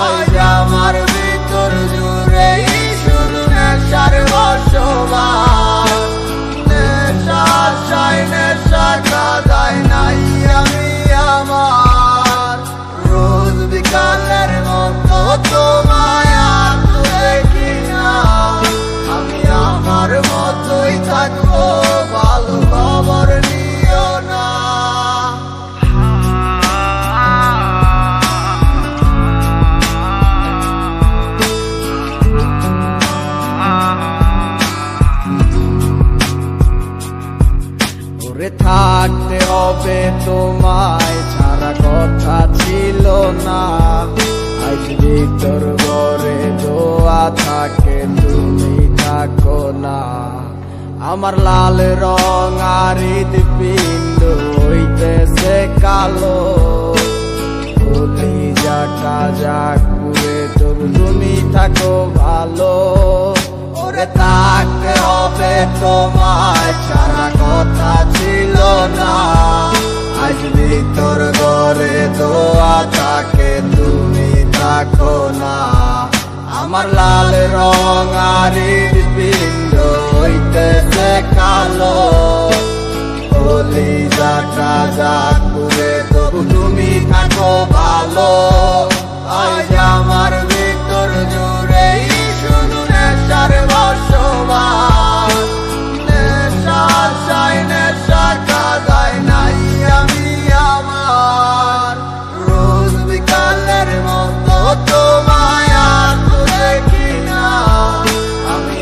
আজ আমার ভিতর জুড়েই শুধু নেশার বসবাস নেশা আশায় নেশা কাদায় নাই আমি আমার রোজ বিকালের মতো তোমায় আর তো দেখি না আমি আমার মতোই থাকবো ভালো খবর নিও না ওরে থাকতে হবে তোমায় ছাড়া কথা ছিল না আজ ভিতর ঘরে দোয়া থাকে তুমি থাকো না আমার লাল রং আর হৃদপিণ্ড হইতেছে কালো কলিজাটা জাগুরে তবু তুমি থাকো ভালো ওরে থাকতে হবে তোমায় ছাড়া কথা ছিল না আজ ভিতর ঘরে দোয়া থাকে তুমি থাকো না আমার লাল রং আর হৃদপিণ্ড হইতেছে কালো কলিজাটা জাগুরে তবু তুমি থাকো ভালো আজ আমার ভিতর জুড়েই শুধু নেশার বসবাস নেশা আশায় নেশা কাদায় নাই আমি আমার রোজ বিকালের মতো তোমায় আর তো দেখি না আমি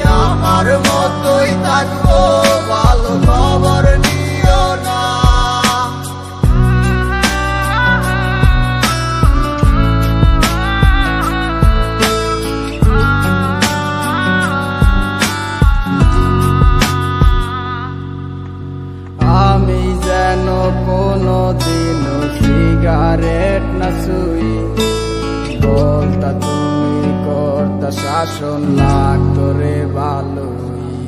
না সুই বলতা তুমি করতা শাসন লাগতো রে ভালোই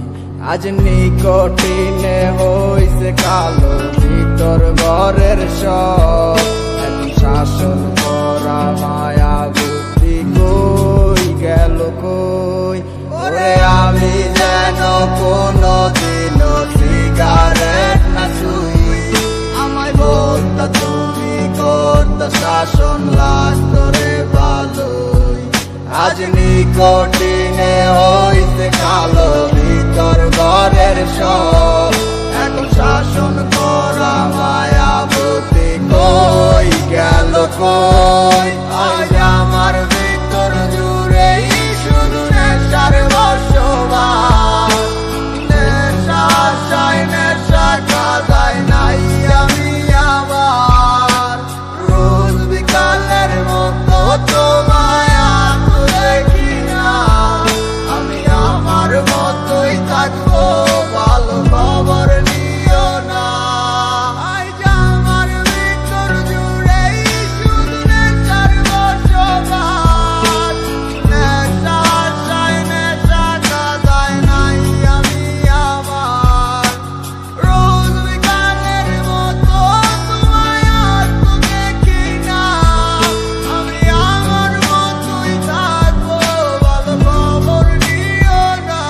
আজ নিকটিনে হইছে কালো ভিতর ঘরের সব এখন শাসন করা মায়া বুদ্ধি কই গেল কই ওরে আমি যেন কোনো দিনও সিগারেট না সুই আমায় বলতা তুমি করতা শাসন লাগতো রে ভালোই আজ নিকটিনে হইছে কালো ভিতর ঘরের সব এখন শাসন করা মায়া বুদ্ধি কই গেল কই আজ আমার ভিতর জুড়ে শুধু নেশার বসবাস নেশা আশায় নেশা কাদায় নাই আমি আবার রোজ বিকালের মতো তোমায় আর দেখি না আমি আমার মতোই থাকবো ভালো খবর নিও না আজ আমার ভিতর জুড়ে শুধু নেশার বসবাস নেশা আশায় নেশা কাদায় নাই আমি আবার রোজ বিকালের মতো তোমায় আর দেখি না আমি আমার মতোই থাকবো ভালো খবর নিও না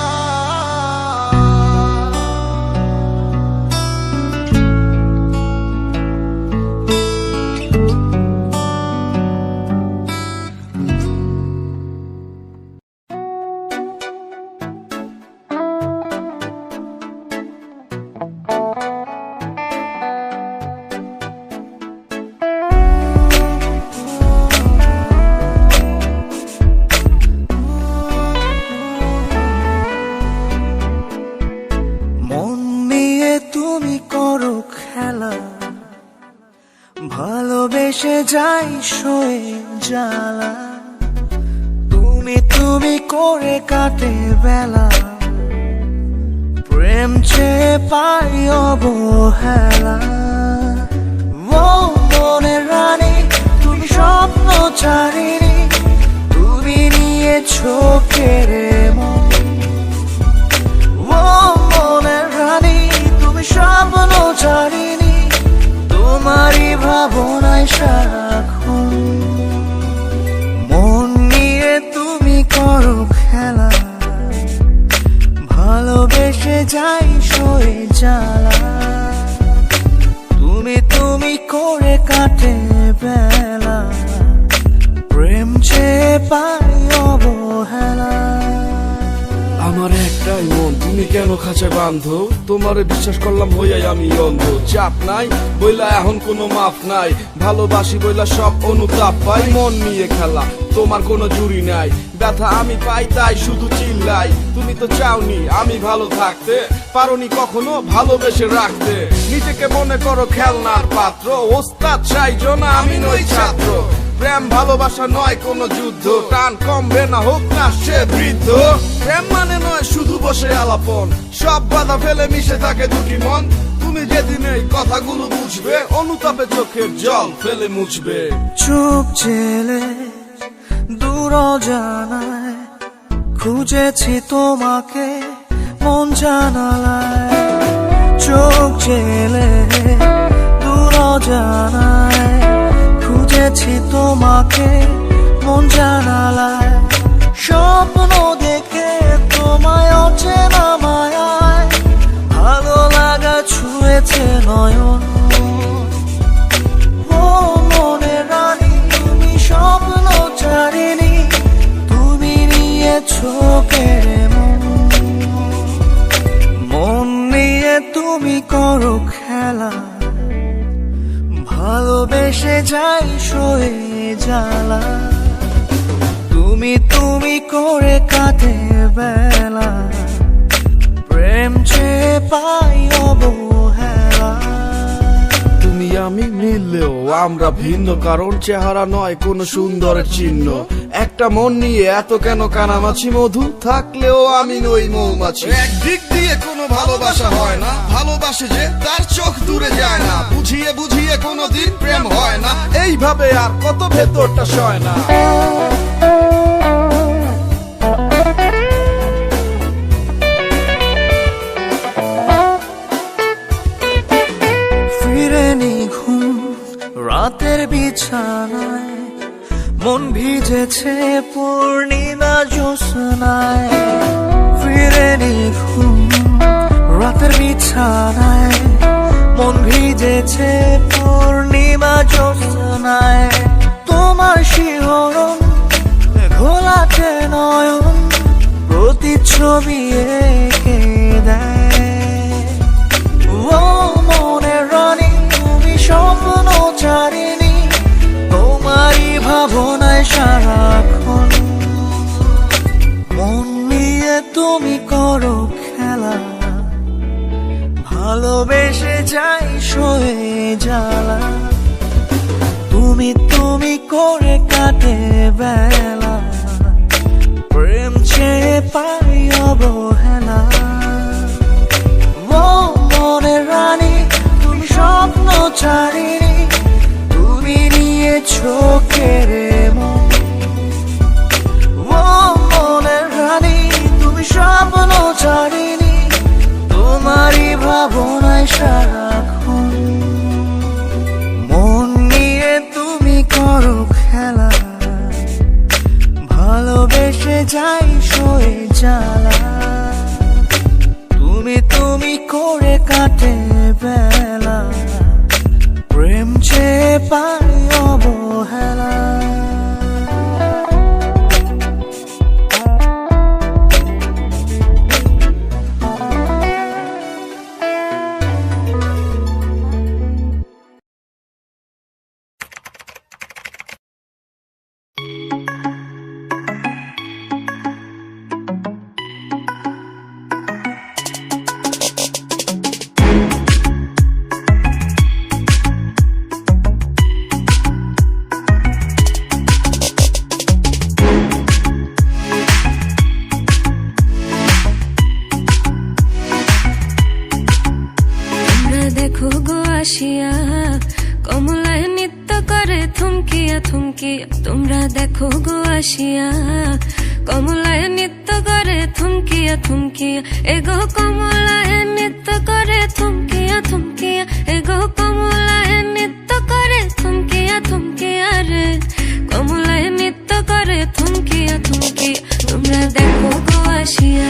মন নিয়ে তুমি করো খেলা ভালোবেসে যাই সয়ে জ্বালা তুমি করে কাটে বেলা প্রেম চেয়ে পাই অবহেলা ও মনের রানী তুমি স্বপ্ন চারিনি তুমি নিয়েছো কেড়ে মন ও মনের রানী তুমি স্বপ্ন চারিনি তোমারই ভাবনায় সারাক্ষণ মন নিয়ে তুমি করো খেলা ভালোবেসে যাই সয়ে জ্বালা তুমি করে কাটে বেলা প্রেম চেয়ে পাই অবহেলা আমার একটাই মন তুমি কেন খাঁচে বাঁধো তোমারে বিশ্বাস করলাম হইয়াই আমি অন্ধ চাপ নাই বইলা এখন কোনো মাপ নাই ভালোবাসি বইলা সব অনুতাপ পাই মন নিয়ে খেলা তোমার কোনো জুড়ি নাই ব্যথা আমি পাই তাই শুধু চিল্লাই তুমি তো চাওনি আমি ভালো থাকতে পারোনি কখনো ভালোবেসে রাখতে নিজেকে মনে করো খেলনার পাত্র ওস্তাদ চাইজন আমি নই ছাত্র প্রেম ভালোবাসা নয় কোনো যুদ্ধ টান কমবে না হোক না সে বৃদ্ধ প্রেম মানে নয় শুধু বসে আলাপন সব বাধা ফেলে মিশে থাকে দুটি মন তুমি যেদিন এই কথাগুলো বুঝবে অনুতাপে চোখের জল ফেলে মুছবে চোখ জেলে দূর জানায় খুঁজেছি তোমাকে মন জানালায় চোখ জেলে দূর জানায় খুঁজেছি তোমাকে মন জানালায় স্বপ্ন দেখে তোমায় অচেনা মায়ায় ভালো লাগা ছুঁয়েছে নয়ন ও মনের রানী তুমি স্বপ্ন চারিনি তুমি নিয়েছো কেড়ে মন নিয়ে তুমি করো খেলা ভালোবেসে যাই সয়ে জ্বালা তুমি করে কাটে বেলা প্রেম চেয়ে পাই অবহেলা তুমি আমি মিললেও আমরা ভিন্ন, কারণ চেহারা নয় কোনো সুন্দরের চিহ্ন। একটা মন নিয়ে এত কেন কানামাছি, মধু থাকলেও আমি নই মৌমাছি। একদিক দিয়ে কোনো ভালোবাসা হয় না, ভালোবাসে যে তার চোখ দূরে যায় না, বুঝিয়ে বুঝিয়ে কোনো দিন প্রেম হয় না, এইভাবে আর কত ভেতরটা সয় না। ফিরেনি ঘুম রাতের বিছানায়, মন ভিজেছে পূর্ণিমা জ্যোৎস্নায়। ফিরেনি ঘুম রাতের বিছানায়, মন ভিজেছে পূর্ণিমা জ্যোৎস্নায়। তোমার শিহরণ ঘোলাটে নয়ন প্রতিচ্ছবি এঁকে দেয়। ও মনের রানী তুমি স্বপ্ন চারিণী, তোমারই ভাবনায় সারাক্ষণ। মন নিয়ে তুমি করো খেলা, ভালোবেসে যাই সয়ে জ্বালা। তুমি তুমি করে কাটে বেলা, প্রেম চেয়ে পাই অবহেলা। ও মনের রানী তুমি স্বপ্ন চারিণী, তুমি নিয়েছো কেড়ে মন। ও মনের রানী তুমি স্বপ্ন চারিণী, তোমারই ভাবনায় সারাক্ষণ। মন নিয়ে তুমি করো খেলা, ভালোবেসে যাই সয়ে জ্বালা। তুমি তুমি করে কাটে বেলা, প্রেম চেয়ে পাই অবহেলা। দেখো গো আসিয়া কমলায় নৃত্য করে থমকিয়া থমকিয়া। তোমরা দেখো গো আসিয়া কমলায় নৃত্য করে থমকিয়া থমকিয়া। এগো কমলায় নৃত্য করে থমকিয়া থমকিয়া। এগো কমলায় নৃত্য করে থমকিয়া থমকিয়া রে। কমলায় নৃত্য করে থমকিয়া থমকিয়া। তোমরা দেখো গো আসিয়া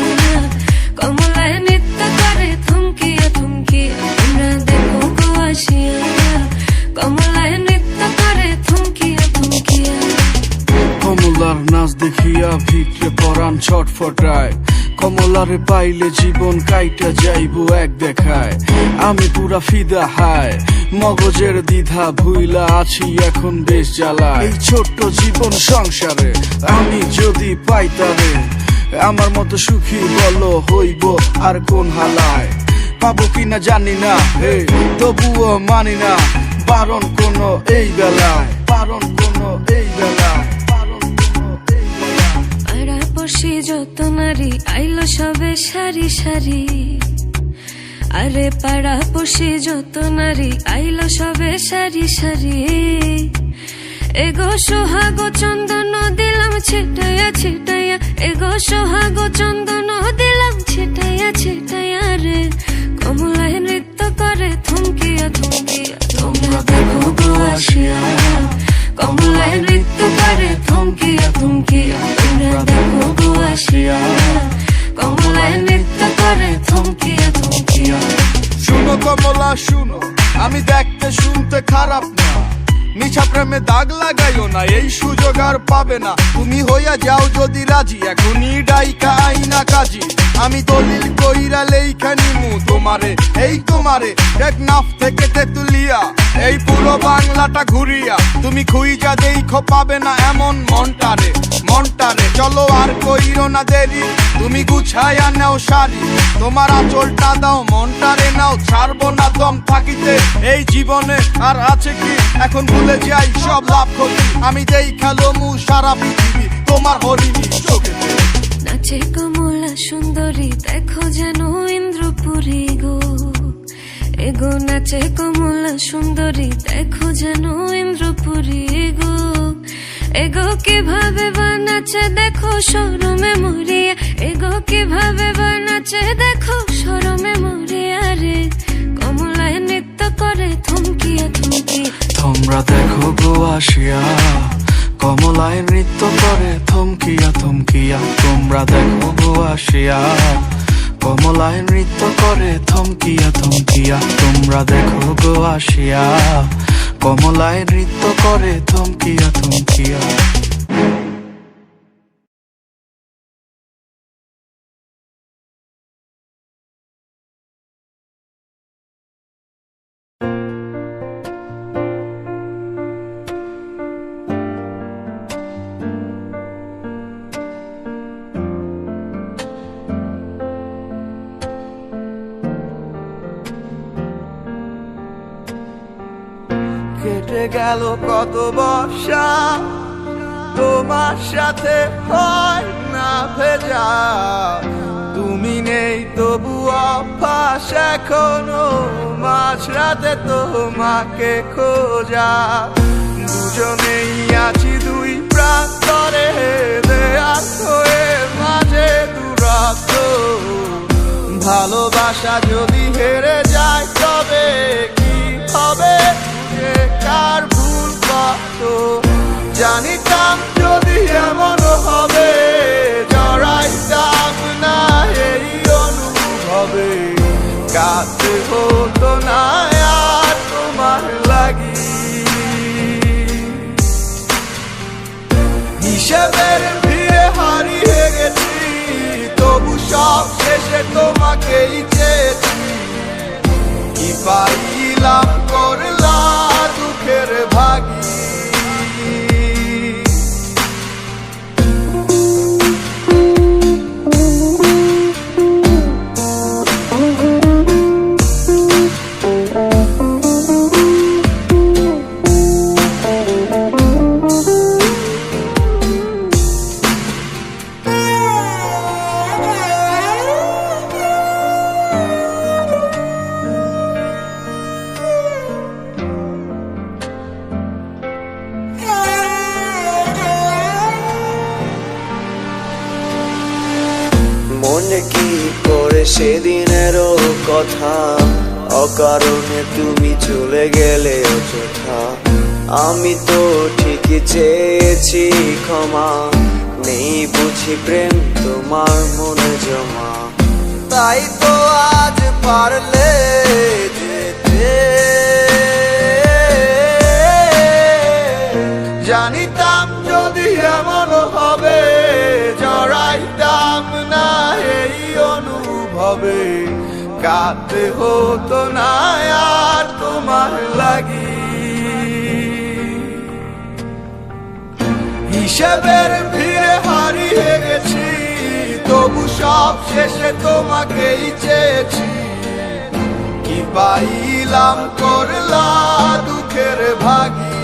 কমলায় নৃত্য করে থমকিয়া থমকিয়া। তোমরা দেখো গো আসিয়া কমলায় নৃত্য করে থমকিয়া থমকিয়া। কমলার নাচ দেখিয়া ভিতরে পরাণ ছটফটায়, কমলারে পাইলে জীবন কাইটা যাইবো এক দেখায়। আমি পুরা ফিদা হায়, মগজের দ্বিধা ভুইলা আছি এখন বেশ জ্বালায়। এই ছোট্ট জীবন সংসারে আমি যদি পাইতারে, আমার মতো সুখী বলো হইব আর কোন হালায়। পাবো কিনা জানি না হে, তবুও মানি না বারণ কোনো এই বেলায়, বারণ কোনো এই বেলায়, বারণ কোনো এই বেলায়। পাড়াপড়শি যত নারী আইলো সবে সারি সারি। আরে পাড়াপড়শি যত নারী আইলো সবে সারি সারি। এগো সোহাগ চন্দন দিলাম ছিটাইয়া ছিটাইয়া। এগো সোহাগ চন্দন দিলাম ছিটাইয়া ছিটাইয়া রে। কমলায় নৃত্য করে থমকিয়া থমকিয়া। তোমরা দেখো গো আসিয়া কমলায় নৃত্য করে থমকিয়া থমকিয়া। তোমরা দেখো গো আসিয়া কমলায় নৃত্য করে থমকিয়া থমকিয়া। শুনো কমলা শুনো, আমি দেখতে শুনতে খারাপ না, নিছাপ প্রেমে দাগ লাগাইও না, এই সুযোগ আর পাবে না। তুমি হইয়া যাও যদি রাজি, এখনই ডাইকা আইনা কাজী। আমি দলিল কইরা লেইখা নিমু তোমারে, এই তোমারে টেকনাফ থেকে তেতুলিয়া, এই পুরো বাংলাটা ঘুরিয়া। তুমি খুইজা দেখো পাবে না এমন মনটারে, মনটারে। চলো আর কইরো না দেরি, তুমি গুছাইয়া নাও শাড়ি, তোমার আঁচলটা দাও, মনটারে নাও, ছাড়বো না দম থাকিতে এই জীবনে। আর আছে কি এখন ভুলে যাই সব লাভ ক্ষতি, আমি যেই খেলো মু সারা পৃথিবী তোমার হরিণী চোখেতে। নাচে কমলা সুন্দরী দেখো যেন ইন্দ্রপুরী গো, এগো নাচে কমলা সুন্দরী দেখো যেন ইন্দ্রপুরী গো, এগো কিভাবে বানাচ্ছে দেখো শরমে মরিয়া, এগো কিভাবে বানাচ্ছে দেখো শরমে মরিয়া রে, কমলায় নৃত্য করে থমকিয়া থমকিয়া। তোমরা দেখো গো আসিয়া, কমলায় নৃত্য করে থমকিয়া থমকিয়া। তোমরা দেখো গো আসিয়া, কমলায় নৃত্য করে থমকিয়া থমকিয়া। তোমরা দেখো গো আসিয়া, কমলায় নৃত্য করে থমকিয়া থমকিয়া। কেটে গেল কত বর্ষা, তোমার সাথে হয় না ভেজা। তুমি নেই তবু অভ্যাস এখনো মাঝরাতে তোমাকে খোঁজা। দুজনেই আছি দুই প্রান্তরে, দেয়াল হয়ে মাঝে দূরত্ব। ভালোবাসা যদি হেরে যায় তবে কি হবে, কার ভুল কত জানিতাম যদি এমন হবে, জড়াইতাম না এই অনুভবে। কাঁদতে হতো না আর তোমার লাগি, হিসেবের ভিড়ে হারিয়ে গেছি, তবু সব শেষে তোমাকেই চেয়েছি। কি পাইলাম করলা দুঃখের ভাগী, মনে কি করে সেদিনেরও কথা, অকারণে তুমি চলে গেলে অযথা। আমি তো ঠিকই চেয়েছি ক্ষমা, নেই বুঝি প্রেম তোমার মনে জমা। তাই তো আজ পারলে যেতে, জানিতাম যদি এমন হবে, জড়াইতাম না এই অনুভবে। কাঁদতে হতো না আর তোমার লাগি, হিসেবের ভিড়ে হারিয়ে গেছি, তবু সব শেষে তোমাকেই চেয়েছি। কি পাইলাম করলা দুঃখের ভাগী,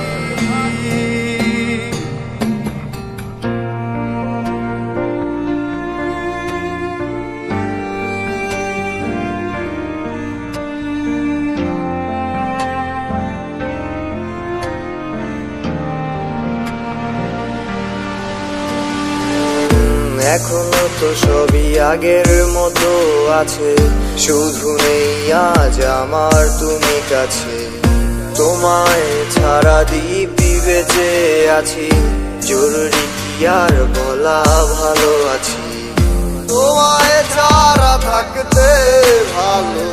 এখনো তো সবই আগের মতো আছে, শুধু নেই আজ আমার তুমি কাছে। তোমায় ছাড়া দিব্যি বেঁচে আছি, জরুরি কি আর বলা ভালো আছি। তোমায় ছাড়া থাকতে ভালো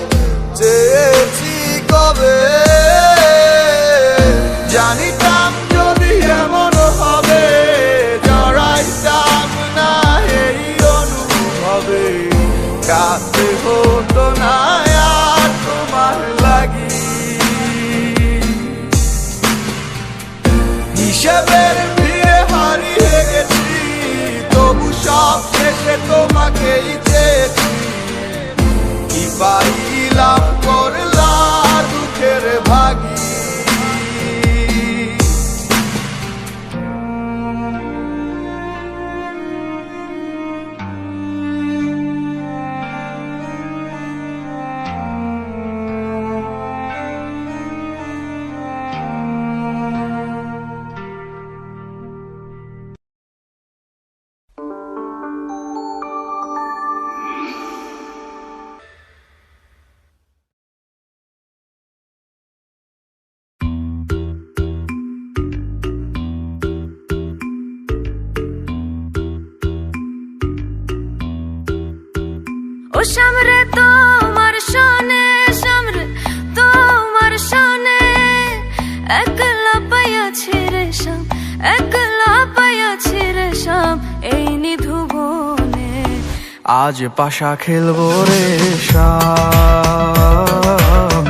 চেয়েছি কবে, জানিতাম হিসেবের ভিড়ে হারিয়ে গেছি, তবু সব শেষে তোমাকেই চেয়েছি। কি পাইলাম করলা দুঃখের ভাগী। ও সামরে তোমার শোনে, সামরে তোমার শোনে, একলা পাইয়াছি রে শাম, একলা পাইয়াছি রে শাম, এই নিধুবনে। আজ পাশা খেলবো রে শাম,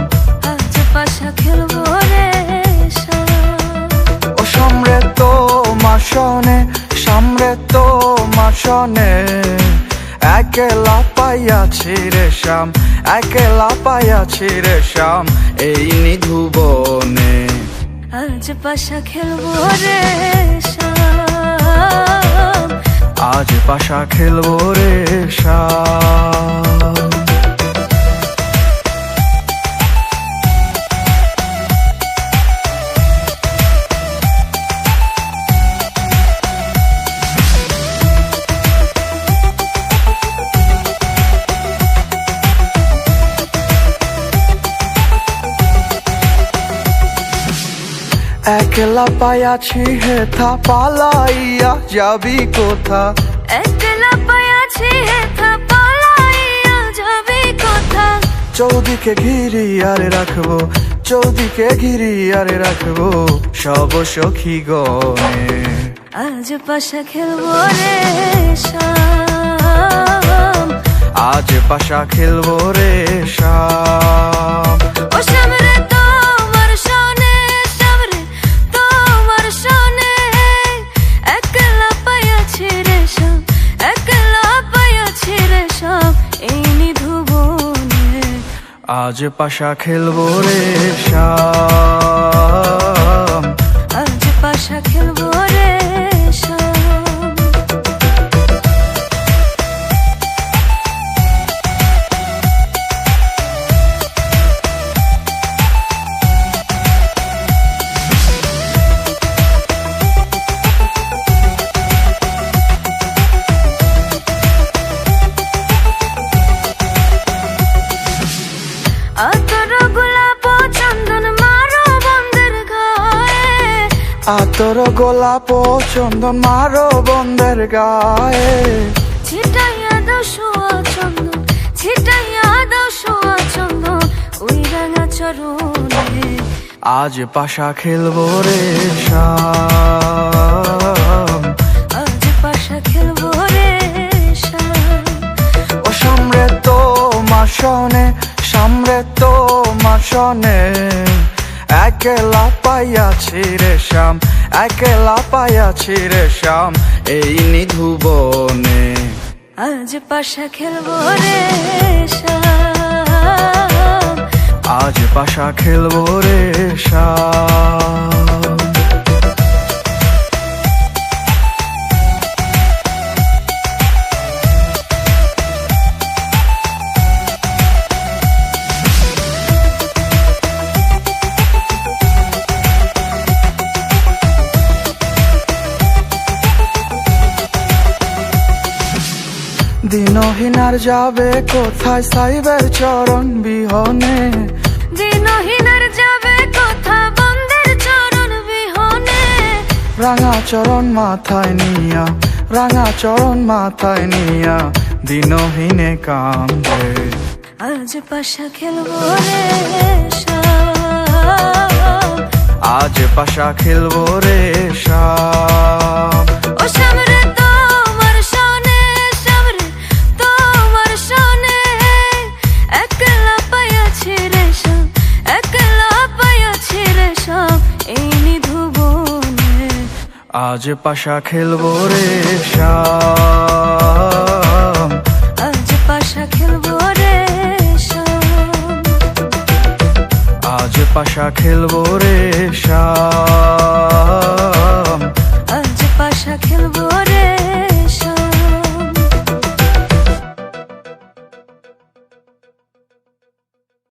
আজ পাশা খেলবো রে শাম। ও সামরে তোমার শোনে, সামরে তোমার শোনে, একলা পাইয়াছি রে শাম, একলা পাইয়াছি রে শাম, এই নিধুবনে। আজ পাশা খেলবো রে শাম, আজ পাশা খেলবো রে শাম। একলা পাইয়াছি হেথা, পালাইয়া যাবি কোথা? একলা পাইয়াছি হেথা, পালাইয়া যাবি কোথা? চৌদিকে ঘিরি আরে রাখবো, চৌদিকে ঘিরি আরে রাখবো সব সখী গনে। আজ পাশা খেলবো রে শাম, আজ পাশা খেলবো রে শাম। ও সামরে তোমার শোনে, সামরে তোমার শোনে, একলা পাইয়াছি রে শাম, একলা পাইয়াছি রে শাম, এই নিধুবনে। আজ পাশা খেলবো রে শাম, আজ পাশা খেলবো রে শাম। আতর গোলাপ চন্দন মারো বন্ধের গায়ে, আতর গোলাপ চন্দন মারো বন্ধের গায়ে, ছিটাইয়া দাও সোয়া চন্দন, ছিটাইয়া দাও সোয়া চন্দন, ওই রাঙা চরণে। আজ পাশা খেলবো রে শাম, আজ পাশা খেলবো রে শাম। ও সামরে তোমার শোনে, সামরে তোমার শোনে, একলা পাইয়াছি রে শাম, একলা পাইয়াছি রে শাম, এই নিধুবনে। আজ পাশা খেলবো রে শাম, আজ পাশা খেলবো রে শাম। দিনহীনার যাবে কোথায় সাইবের চরণ বিহনে, দিনহীনার যাবে কোথা বন্ধের চরণ বিহনে। রাঙা চরণ মাথায় নিয়া, রাঙা চরণ মাথায় নিয়া, দিনহীনে কান্দে। আজ পাশা খেলবো রে শাম, আজ পাশা খেলবো রে শাম। ও সামরে তোমার শোনে, সামরে তোমার শোনে, একলা পাইয়াছি রে শাম, একলা পাইয়াছি রে শাম, এই নিধুবনে। আজ পাশা খেলবো রে শাম, আজ পাশা খেলবো রে শাম, আজ পাশা খেলবো রে শাম।